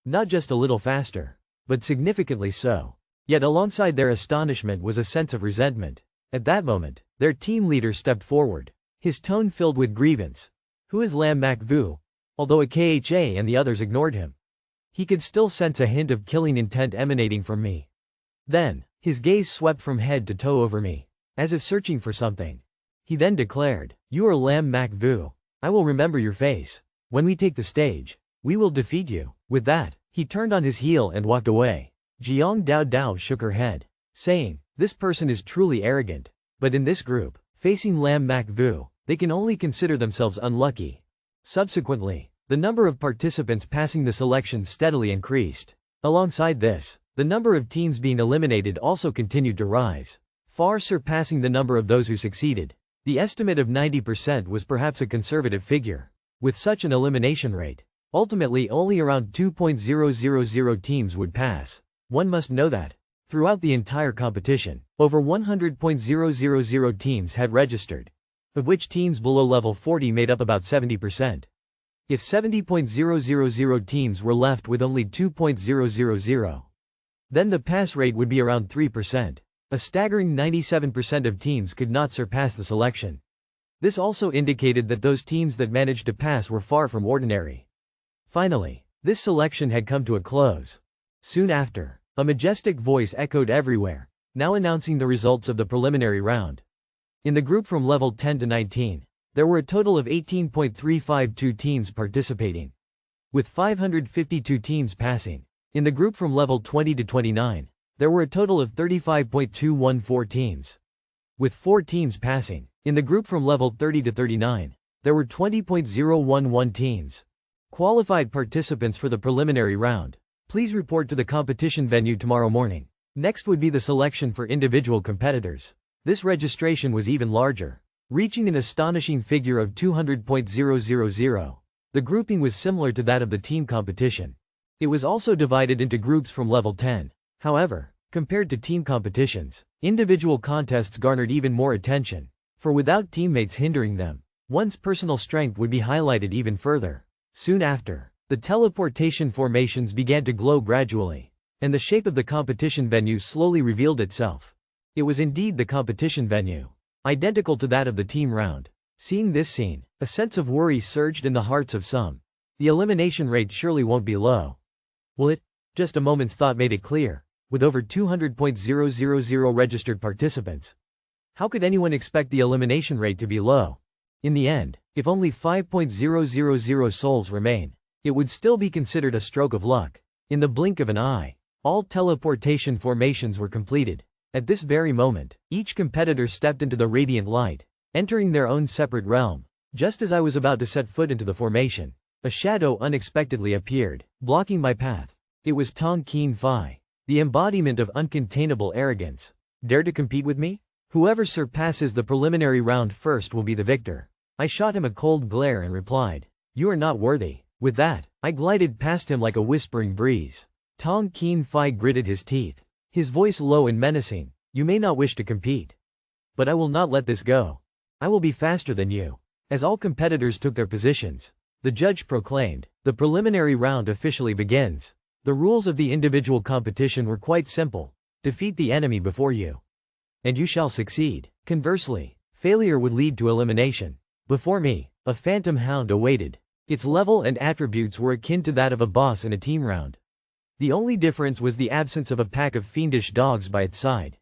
Not just a little faster, but significantly so. Yet alongside their astonishment was a sense of resentment. At that moment, their team leader stepped forward, his tone filled with grievance. Who is Lam Mak Vu? Although AKHA and the others ignored him, he could still sense a hint of killing intent emanating from me. Then, his gaze swept from head to toe over me, as if searching for something. He then declared, "You are Lam Mak Vu. I will remember your face. When we take the stage, we will defeat you." With that, he turned on his heel and walked away. Jiang Dao Dao shook her head, saying, "This person is truly arrogant." But in this group, facing Lam Mak Vu, they can only consider themselves unlucky. Subsequently, the number of participants passing the selection steadily increased. Alongside this, the number of teams being eliminated also continued to rise, far surpassing the number of those who succeeded. The estimate of 90% was perhaps a conservative figure. With such an elimination rate, ultimately only around 2.000 teams would pass. One must know that, throughout the entire competition, over 100.000 teams had registered, of which teams below level 40 made up about 70%. If 70.000 teams were left with only 2.000, then the pass rate would be around 3%. A staggering 97% of teams could not surpass the selection. This also indicated that those teams that managed to pass were far from ordinary. Finally, this selection had come to a close. Soon after, a majestic voice echoed everywhere, now announcing the results of the preliminary round. In the group from level 10 to 19, there were a total of 18.352 teams participating, with 552 teams passing. In the group from level 20 to 29, there were a total of 35.214 teams, with 4 teams passing. In the group from level 30 to 39, there were 20.011 teams. Qualified participants for the preliminary round, please report to the competition venue tomorrow morning. Next would be the selection for individual competitors. This registration was even larger, reaching an astonishing figure of 200.000. The grouping was similar to that of the team competition. It was also divided into groups from level 10. However, compared to team competitions, individual contests garnered even more attention, for without teammates hindering them, one's personal strength would be highlighted even further. Soon after, the teleportation formations began to glow gradually, and the shape of the competition venue slowly revealed itself. It was indeed the competition venue, identical to that of the team round. Seeing this scene, a sense of worry surged in the hearts of some. The elimination rate surely won't be low. Will it? Just a moment's thought made it clear. With over 200.000 registered participants, how could anyone expect the elimination rate to be low? In the end, if only 5.000 souls remain, it would still be considered a stroke of luck. In the blink of an eye, all teleportation formations were completed. At this very moment, each competitor stepped into the radiant light, entering their own separate realm. Just as I was about to set foot into the formation, a shadow unexpectedly appeared, blocking my path. It was Tong Keen Fai, the embodiment of uncontainable arrogance. Dare to compete with me? Whoever surpasses the preliminary round first will be the victor. I shot him a cold glare and replied, "You are not worthy." With that, I glided past him like a whispering breeze. Tong Keen Fi gritted his teeth, his voice low and menacing. "You may not wish to compete, but I will not let this go. I will be faster than you." As all competitors took their positions, the judge proclaimed, "The preliminary round officially begins." The rules of the individual competition were quite simple. Defeat the enemy before you, and you shall succeed. Conversely, failure would lead to elimination. Before me, a phantom hound awaited. Its level and attributes were akin to that of a boss in a team round. The only difference was the absence of a pack of fiendish dogs by its side.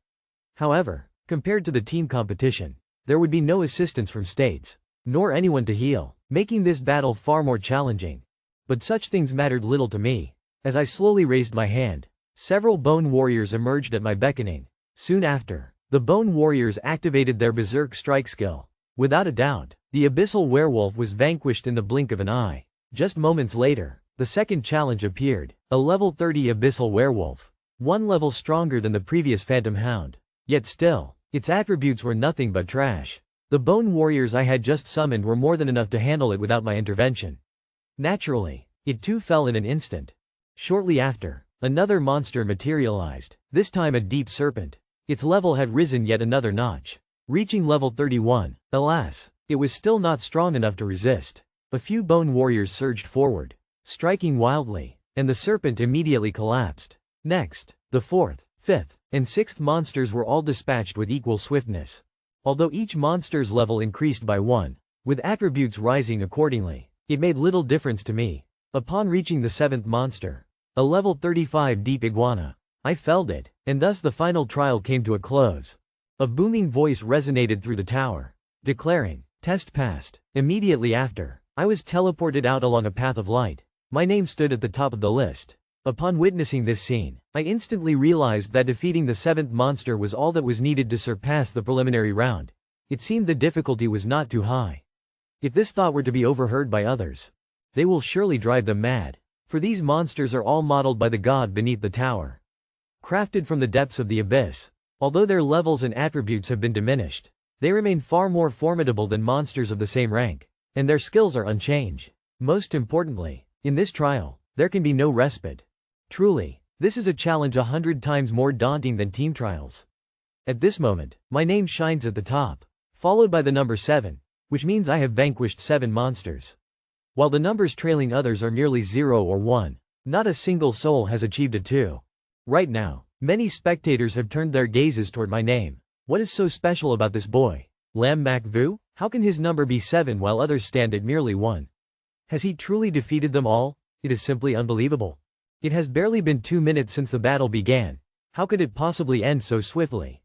However, compared to the team competition, there would be no assistance from states, nor anyone to heal, making this battle far more challenging. But such things mattered little to me. As I slowly raised my hand, several bone warriors emerged at my beckoning. Soon after, the bone warriors activated their berserk strike skill. Without a doubt, the abyssal werewolf was vanquished in the blink of an eye. Just moments later, the second challenge appeared, a level 30 abyssal werewolf, one level stronger than the previous phantom hound. Yet still, its attributes were nothing but trash. The bone warriors I had just summoned were more than enough to handle it without my intervention. Naturally, it too fell in an instant. Shortly after, another monster materialized, this time a deep serpent. Its level had risen yet another notch, reaching level 31. Alas, it was still not strong enough to resist. A few bone warriors surged forward, striking wildly, and the serpent immediately collapsed. Next, the fourth, fifth, and sixth monsters were all dispatched with equal swiftness. Although each monster's level increased by 1, with attributes rising accordingly, it made little difference to me. Upon reaching the seventh monster, a level 35 deep iguana, I felled it, and thus the final trial came to a close. A booming voice resonated through the tower, declaring, "Test passed." Immediately after, I was teleported out along a path of light. My name stood at the top of the list. Upon witnessing this scene, I instantly realized that defeating the seventh monster was all that was needed to surpass the preliminary round. It seemed the difficulty was not too high. If this thought were to be overheard by others, they will surely drive them mad. For these monsters are all modeled by the god beneath the tower, crafted from the depths of the abyss. Although their levels and attributes have been diminished, they remain far more formidable than monsters of the same rank, and their skills are unchanged. Most importantly, in this trial, there can be no respite. Truly, this is a challenge 100 times more daunting than team trials. At this moment, my name shines at the top, followed by the number 7, which means I have vanquished 7 monsters. While the numbers trailing others are merely 0 or 1, not a single soul has achieved a 2. Right now, many spectators have turned their gazes toward my name. What is so special about this boy? Lam Mak Vu? How can his number be 7 while others stand at merely 1? Has he truly defeated them all? It is simply unbelievable. It has barely been 2 minutes since the battle began. How could it possibly end so swiftly?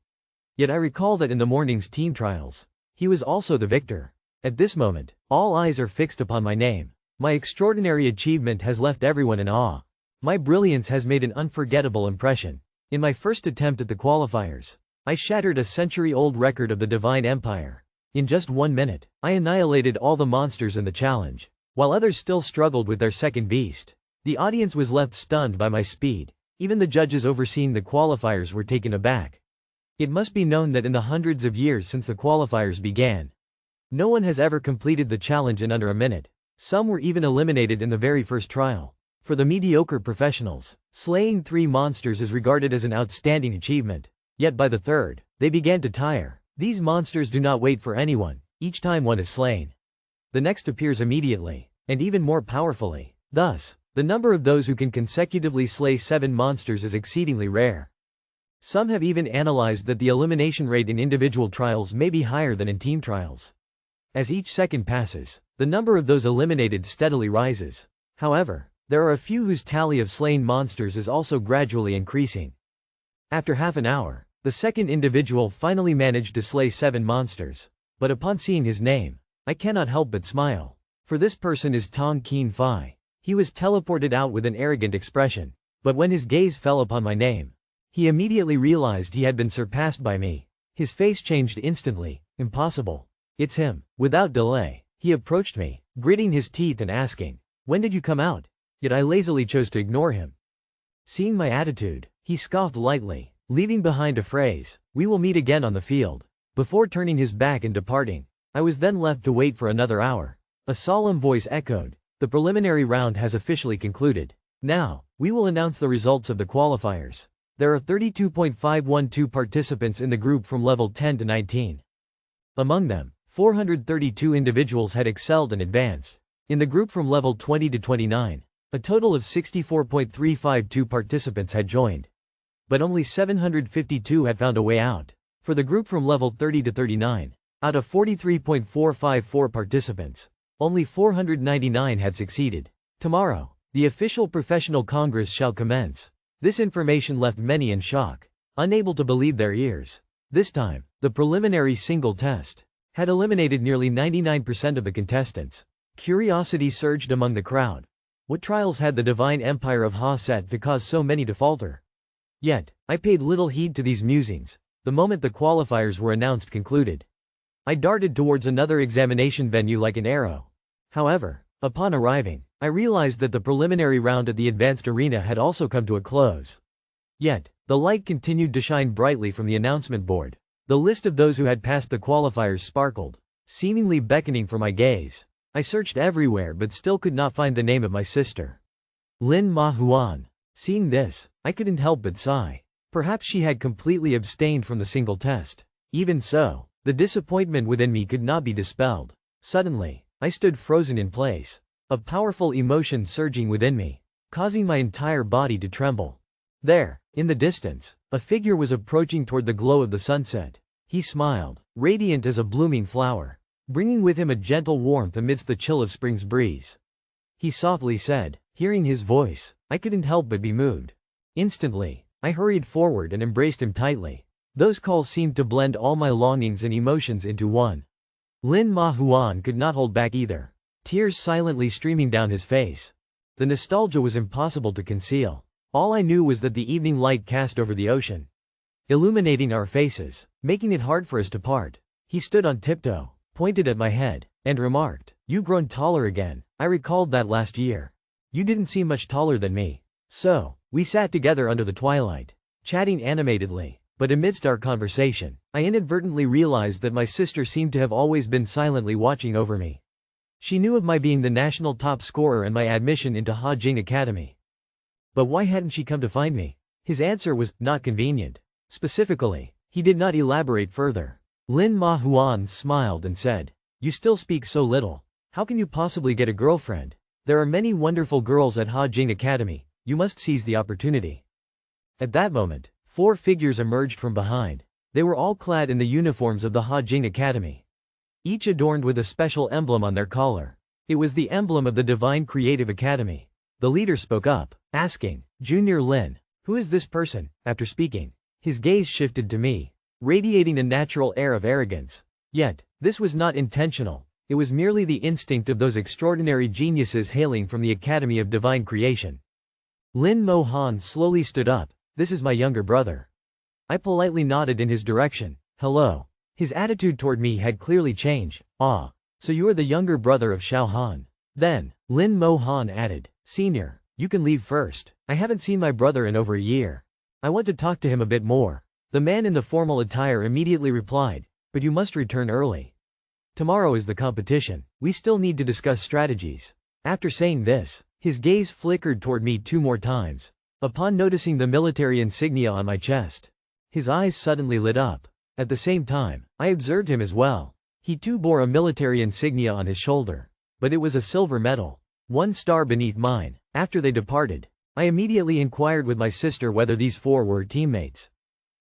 Yet I recall that in the morning's team trials, he was also the victor. At this moment, all eyes are fixed upon my name. My extraordinary achievement has left everyone in awe. My brilliance has made an unforgettable impression. In my first attempt at the qualifiers, I shattered a century-old record of the Divine Empire. In just 1 minute, I annihilated all the monsters in the challenge, while others still struggled with their second beast. The audience was left stunned by my speed. Even the judges overseeing the qualifiers were taken aback. It must be known that in the hundreds of years since the qualifiers began, no one has ever completed the challenge in under a minute. Some were even eliminated in the very first trial. For the mediocre professionals, slaying 3 monsters is regarded as an outstanding achievement. Yet by the third, they began to tire. These monsters do not wait for anyone. Each time one is slain, the next appears immediately, and even more powerfully. Thus, the number of those who can consecutively slay 7 monsters is exceedingly rare. Some have even analyzed that the elimination rate in individual trials may be higher than in team trials. As each second passes, the number of those eliminated steadily rises. However, there are a few whose tally of slain monsters is also gradually increasing. After half an hour, the second individual finally managed to slay 7 monsters. But upon seeing his name, I cannot help but smile. For this person is Tong Keen Fi. He was teleported out with an arrogant expression. But when his gaze fell upon my name, he immediately realized he had been surpassed by me. His face changed instantly. Impossible. It's him. Without delay, he approached me, gritting his teeth and asking, "When did you come out?" Yet I lazily chose to ignore him. Seeing my attitude, he scoffed lightly, leaving behind a phrase, "We will meet again on the field." before turning his back and departing. I was then left to wait for another hour. A solemn voice echoed, "The preliminary round has officially concluded. Now, we will announce the results of the qualifiers. There are 32.512 participants in the group from level 10 to 19. Among them, 432 individuals had excelled and advanced. In the group from level 20 to 29, a total of 64.352 participants had joined. But only 752 had found a way out. For the group from level 30 to 39, out of 43.454 participants, only 499 had succeeded. Tomorrow, the official professional congress shall commence." This information left many in shock, unable to believe their ears. This time, the preliminary single test had eliminated nearly 99% of the contestants. Curiosity surged among the crowd. What trials had the divine empire of Ha set to cause so many to falter? Yet, I paid little heed to these musings. The moment the qualifiers were announced concluded, I darted towards another examination venue like an arrow. However, upon arriving, I realized that the preliminary round at the advanced arena had also come to a close. Yet, the light continued to shine brightly from the announcement board. The list of those who had passed the qualifiers sparkled, seemingly beckoning for my gaze. I searched everywhere but still could not find the name of my sister. Lin Moyu. Seeing this, I couldn't help but sigh. Perhaps she had completely abstained from the single test. Even so, the disappointment within me could not be dispelled. Suddenly, I stood frozen in place, a powerful emotion surging within me, causing my entire body to tremble. There, in the distance, a figure was approaching toward the glow of the sunset. He smiled, radiant as a blooming flower, bringing with him a gentle warmth amidst the chill of spring's breeze. He softly said, hearing his voice, I couldn't help but be moved. Instantly, I hurried forward and embraced him tightly. Those calls seemed to blend all my longings and emotions into one. Lin Moyu could not hold back either, tears silently streaming down his face. The nostalgia was impossible to conceal. All I knew was that the evening light cast over the ocean, illuminating our faces, making it hard for us to part. He stood on tiptoe, pointed at my head, and remarked, "You've grown taller again. I recalled that last year. You didn't seem much taller than me." So, we sat together under the twilight, chatting animatedly. But amidst our conversation, I inadvertently realized that my sister seemed to have always been silently watching over me. She knew of my being the national top scorer and my admission into Ha Jing Academy. But why hadn't she come to find me? His answer was, not convenient. Specifically, he did not elaborate further. Lin Moyu smiled and said, "You still speak so little. How can you possibly get a girlfriend? There are many wonderful girls at Ha Jing Academy. You must seize the opportunity." At that moment, 4 figures emerged from behind. They were all clad in the uniforms of the Ha Jing Academy, each adorned with a special emblem on their collar. It was the emblem of the Divine Creative Academy. The leader spoke up, asking, "Junior Lin, who is this person?" After speaking, his gaze shifted to me, radiating a natural air of arrogance. Yet, this was not intentional. It was merely the instinct of those extraordinary geniuses hailing from the Academy of Divine Creation. Lin Moyu slowly stood up. "This is my younger brother." I politely nodded in his direction. "Hello." His attitude toward me had clearly changed. "Ah, so you are the younger brother of Xiao Han." Then, Lin Moyu added, "Senior, you can leave first. I haven't seen my brother in over a year. I want to talk to him a bit more." The man in the formal attire immediately replied, "But you must return early. Tomorrow is the competition. We still need to discuss strategies." After saying this, his gaze flickered toward me 2 more times. Upon noticing the military insignia on my chest, his eyes suddenly lit up. At the same time, I observed him as well. He too bore a military insignia on his shoulder, but it was a silver medal, 1 star beneath mine. After they departed, I immediately inquired with my sister whether these 4 were teammates.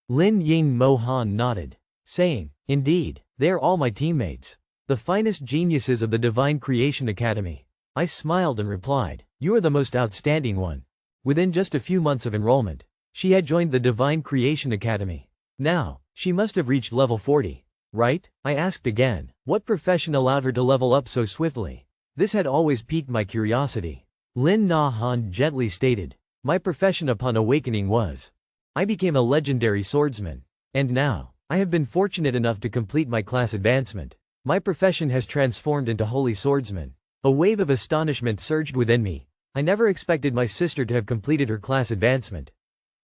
Lin Moyu nodded, saying, "Indeed, they are all my teammates. The finest geniuses of the Divine Creation Academy." I smiled and replied, "You are the most outstanding one." Within just a few months of enrollment, she had joined the Divine Creation Academy. Now, she must have reached level 40, right? I asked again, what profession allowed her to level up so swiftly? This had always piqued my curiosity. Lin Moyu gently stated, "My profession upon awakening was, I became a legendary swordsman. And now, I have been fortunate enough to complete my class advancement. My profession has transformed into holy swordsman." A wave of astonishment surged within me. I never expected my sister to have completed her class advancement.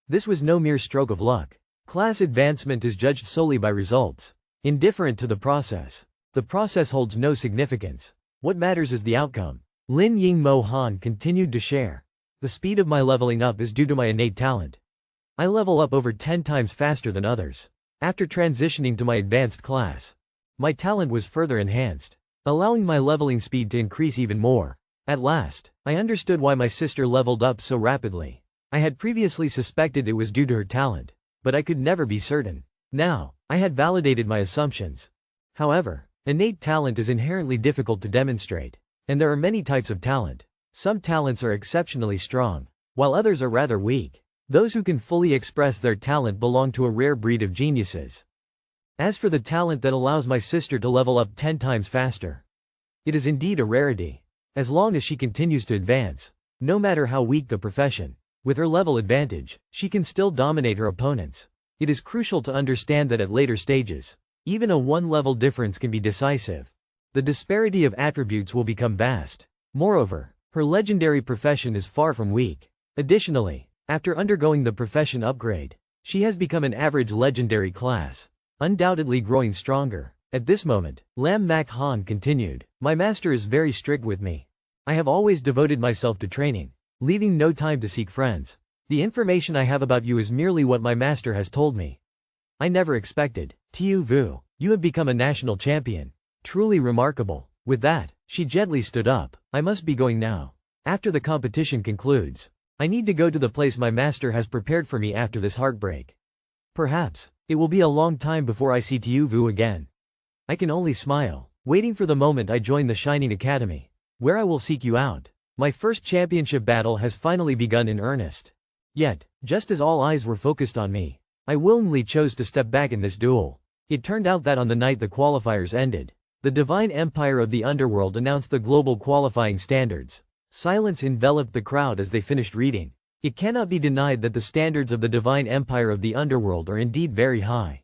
This was no mere stroke of luck. Class advancement is judged solely by results. indifferent to the process. The process holds no significance. What matters is the outcome. Lin Mo Han continued to share. The speed of my leveling up is due to my innate talent. I level up over 10 times faster than others. After transitioning to my advanced class, my talent was further enhanced, allowing my leveling speed to increase even more. At last, I understood why my sister leveled up so rapidly. I had previously suspected it was due to her talent, but I could never be certain. Now, I had validated my assumptions. However, innate talent is inherently difficult to demonstrate, and there are many types of talent. Some talents are exceptionally strong, while others are rather weak. Those who can fully express their talent belong to a rare breed of geniuses. As for the talent that allows my sister to level up 10 times faster, it is indeed a rarity. As long as she continues to advance, no matter how weak the profession, with her level advantage, she can still dominate her opponents. It is crucial to understand that at later stages, even a one-level difference can be decisive. The disparity of attributes will become vast. Moreover, her legendary profession is far from weak. Additionally, after undergoing the profession upgrade, she has become an average legendary class, undoubtedly growing stronger. At this moment, Lam Mak Han continued, "My master is very strict with me. I have always devoted myself to training, leaving no time to seek friends. The information I have about you is merely what my master has told me. I never expected. Tiu Vu, you have become a national champion. Truly remarkable." With that, she gently stood up. "I must be going now. After the competition concludes, I need to go to the place my master has prepared for me after this heartbreak. Perhaps, it will be a long time before I see Tiu Vu again." I can only smile, waiting for the moment I join the Shining Academy, where I will seek you out. My first championship battle has finally begun in earnest. Yet, just as all eyes were focused on me, I willingly chose to step back in this duel. It turned out that on the night the qualifiers ended, the Divine Empire of the Underworld announced the global qualifying standards. Silence enveloped the crowd as they finished reading. It cannot be denied that the standards of the Divine Empire of the Underworld are indeed very high.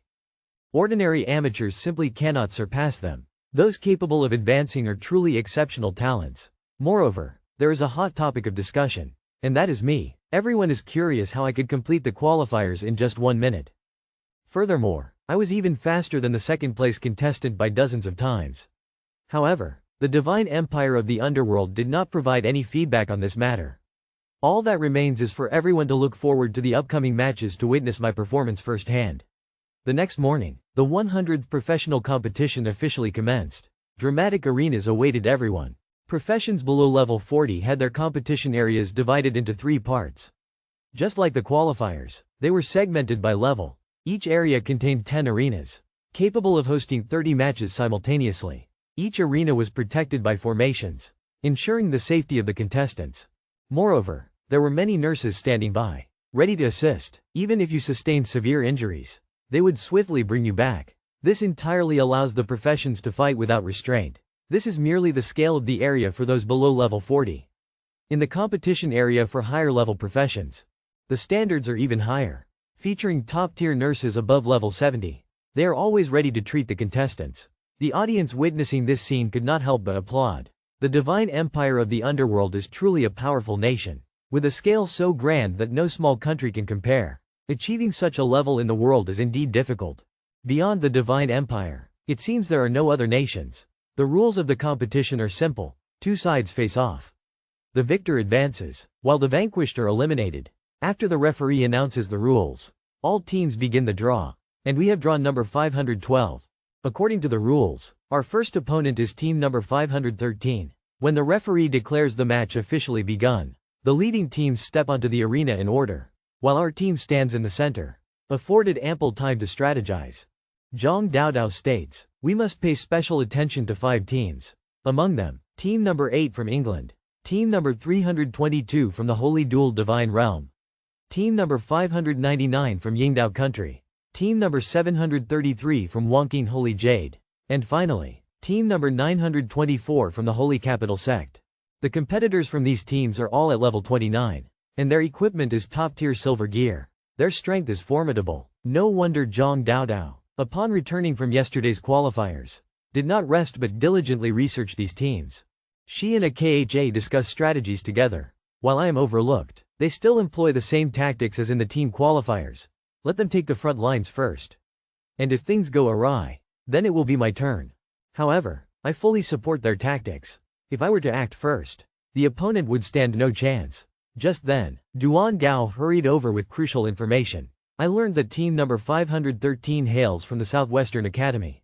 Ordinary amateurs simply cannot surpass them. Those capable of advancing are truly exceptional talents. Moreover, there is a hot topic of discussion, and that is me. Everyone is curious how I could complete the qualifiers in just 1 minute. Furthermore, I was even faster than the second-place contestant by dozens of times. However, the Divine Empire of the Underworld did not provide any feedback on this matter. All that remains is for everyone to look forward to the upcoming matches to witness my performance firsthand. The next morning, the 100th professional competition officially commenced. Dramatic arenas awaited everyone. Professions below level 40 had their competition areas divided into 3 parts. Just like the qualifiers, they were segmented by level. Each area contained 10 arenas, capable of hosting 30 matches simultaneously. Each arena was protected by formations, ensuring the safety of the contestants. Moreover, there were many nurses standing by, ready to assist. Even if you sustained severe injuries, they would swiftly bring you back. This entirely allows the professions to fight without restraint. This is merely the scale of the area for those below level 40. In the competition area for higher level professions, the standards are even higher, featuring top-tier nurses above level 70. They are always ready to treat the contestants. The audience witnessing this scene could not help but applaud. The Divine Empire of the Underworld is truly a powerful nation, with a scale so grand that no small country can compare. Achieving such a level in the world is indeed difficult. Beyond the Divine Empire, it seems there are no other nations. The rules of the competition are simple. 2 sides face off. The victor advances, while the vanquished are eliminated. After the referee announces the rules, all teams begin the draw, and we have drawn number 512. According to the rules, our first opponent is team number 513. When the referee declares the match officially begun, the leading teams step onto the arena in order, while our team stands in the center, afforded ample time to strategize. Zhang Daodao states, "We must pay special attention to 5 teams. Among them, team number 8 from England, team number 322 from the Holy Dual Divine Realm, team number 599 from Yingdao Country, team number 733 from Wonqing Holy Jade, and finally, team number 924 from the Holy Capital Sect." The competitors from these teams are all at level 29, and their equipment is top-tier silver gear. Their strength is formidable. No wonder Zhang Daodao, upon returning from yesterday's qualifiers, did not rest but diligently researched these teams. She and a KHA discuss strategies together. While I am overlooked, they still employ the same tactics as in the team qualifiers. Let them take the front lines first. And if things go awry, Then it will be my turn. However, I fully support their tactics. If I were to act first, the opponent would stand no chance. Just then, Duan Gao hurried over with crucial information. I learned that team number 513 hails from the Southwestern Academy.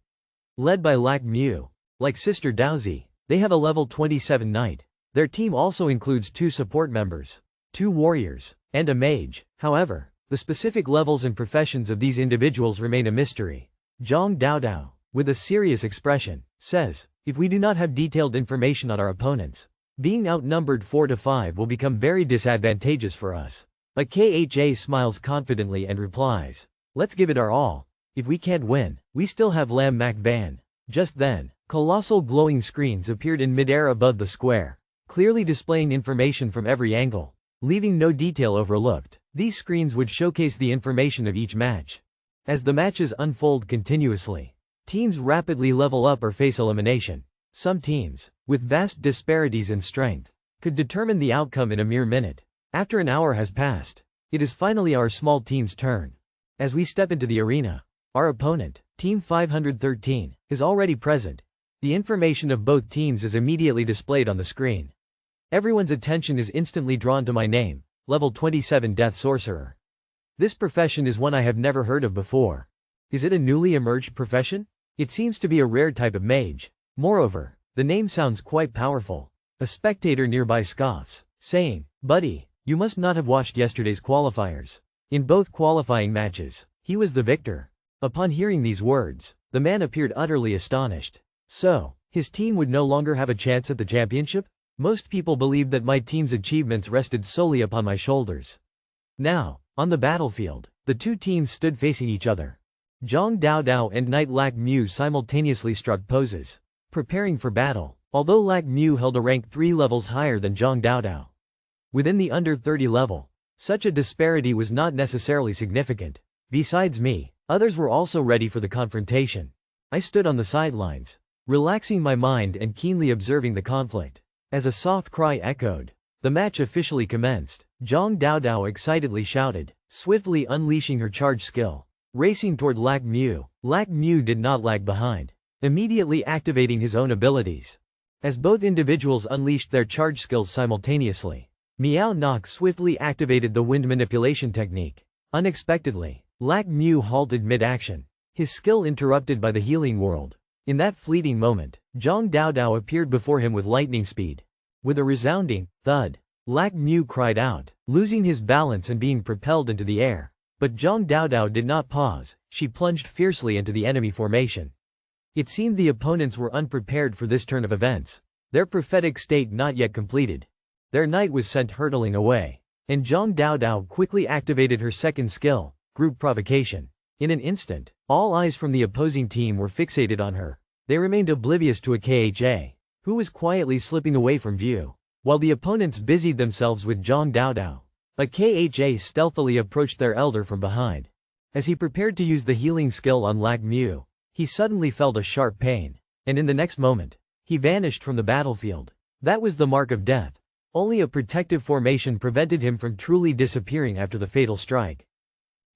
Led by Lac Mu. Like Sister Daozi, they have a level 27 knight. Their team also includes 2 support members, 2 warriors, and a mage. However, the specific levels and professions of these individuals remain a mystery. Zhang Daodao, with a serious expression, says, if we do not have detailed information on our opponents, being outnumbered 4 to 5 will become very disadvantageous for us. A KHA smiles confidently and replies, let's give it our all. If we can't win, we still have Lam Mak Van. Just then, colossal glowing screens appeared in midair above the square, clearly displaying information from every angle, leaving no detail overlooked. These screens would showcase the information of each match. As the matches unfold continuously, teams rapidly level up or face elimination. Some teams, with vast disparities in strength, could determine the outcome in a mere minute. After an hour has passed, it is finally our small team's turn. As we step into the arena, our opponent, Team 513, is already present. The information of both teams is immediately displayed on the screen. Everyone's attention is instantly drawn to my name, level 27 Death Sorcerer. This profession is one I have never heard of before. Is it a newly emerged profession? It seems to be a rare type of mage. Moreover, the name sounds quite powerful. A spectator nearby scoffs, saying, buddy, you must not have watched yesterday's qualifiers. In both qualifying matches, he was the victor. Upon hearing these words, the man appeared utterly astonished. So, his team would no longer have a chance at the championship? Most people believed that my team's achievements rested solely upon my shoulders. Now, on the battlefield, the 2 teams stood facing each other. Zhang Daodao and Knight Lac Mu simultaneously struck poses, preparing for battle, although Lac Mu held a rank 3 levels higher than Zhang Daodao. Within the under 30 level, such a disparity was not necessarily significant. Besides me, others were also ready for the confrontation. I stood on the sidelines, relaxing my mind and keenly observing the conflict. As a soft cry echoed, the match officially commenced. Zhang Daodao excitedly shouted, swiftly unleashing her charge skill, racing toward Lac Mu. Lac Mu did not lag behind, immediately activating his own abilities. As both individuals unleashed their charge skills simultaneously, Miao Nok swiftly activated the wind manipulation technique. Unexpectedly, Lac Mu halted mid-action, his skill interrupted by the healing world. In that fleeting moment, Zhang Daodao appeared before him with lightning speed. With a resounding thud, Lac Mu cried out, losing his balance and being propelled into the air. But Zhang Daodao did not pause, she plunged fiercely into the enemy formation. It seemed the opponents were unprepared for this turn of events, their prophetic state not yet completed. Their knight was sent hurtling away, and Zhang Daodao quickly activated her second skill, Group Provocation. In an instant, all eyes from the opposing team were fixated on her. They remained oblivious to a KHA, who was quietly slipping away from view, while the opponents busied themselves with Zhang Daodao. A KHA stealthily approached their elder from behind. As he prepared to use the healing skill on Lac Mu, he suddenly felt a sharp pain, and in the next moment, he vanished from the battlefield. That was the mark of death. Only a protective formation prevented him from truly disappearing after the fatal strike.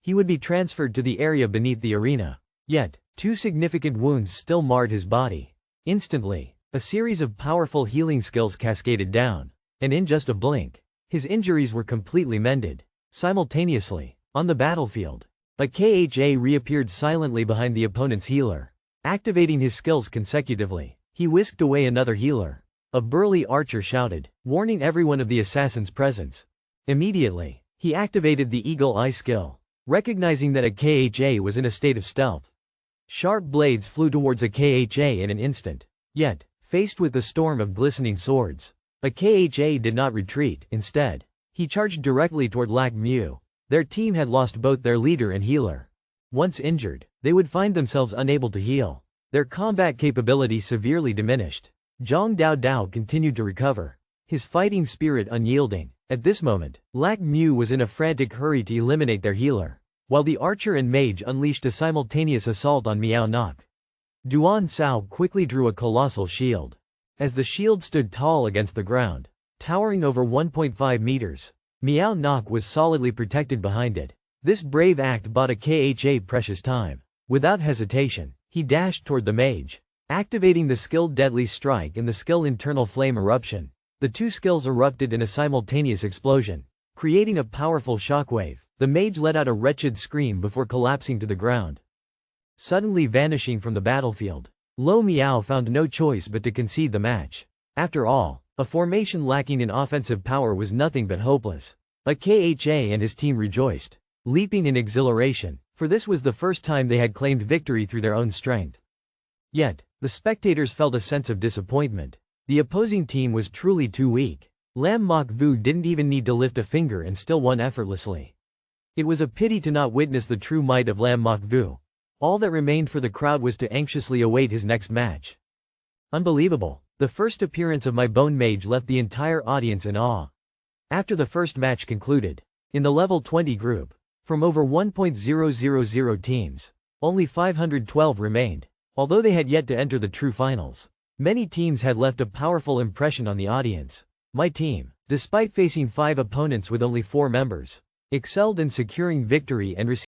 He would be transferred to the area beneath the arena. Yet, 2 significant wounds still marred his body. Instantly, a series of powerful healing skills cascaded down, and in just a blink, his injuries were completely mended. Simultaneously, on the battlefield, a KHA reappeared silently behind the opponent's healer. Activating his skills consecutively, he whisked away another healer. A burly archer shouted, warning everyone of the assassin's presence. Immediately, he activated the Eagle Eye skill, recognizing that a KHA was in a state of stealth. Sharp blades flew towards a KHA in an instant. Yet, faced with the storm of glistening swords, a KHA did not retreat. Instead, he charged directly toward Lac Mu. Their team had lost both their leader and healer. Once injured, they would find themselves unable to heal. Their combat capability severely diminished. Zhang Daodao continued to recover, his fighting spirit unyielding. At this moment, Lac Mu was in a frantic hurry to eliminate their healer, while the archer and mage unleashed a simultaneous assault on Miao Nok. Duan Sao quickly drew a colossal shield. As the shield stood tall against the ground, towering over 1.5 meters, Miao Nok was solidly protected behind it. This brave act bought a KHA precious time. Without hesitation, He dashed toward the mage, activating the skill Deadly Strike and the skill Internal Flame Eruption. The two skills erupted in a simultaneous explosion, creating a powerful shockwave. The mage let out a wretched scream before collapsing to the ground, suddenly vanishing from the battlefield. Lo Miao found no choice but to concede the match. After all, a formation lacking in offensive power was nothing but hopeless. Akha and his team rejoiced, leaping in exhilaration, for this was the first time they had claimed victory through their own strength. Yet, the spectators felt a sense of disappointment. The opposing team was truly too weak. Lam Mok Vu didn't even need to lift a finger and still won effortlessly. It was a pity to not witness the true might of Lam Mok Vu. All that remained for the crowd was to anxiously await his next match. Unbelievable. The first appearance of my Bone Mage left the entire audience in awe. After the first match concluded, in the level 20 group, from over 1,000 teams, only 512 remained, although they had yet to enter the true finals. Many teams had left a powerful impression on the audience. My team, despite facing 5 opponents with only 4 members, excelled in securing victory and received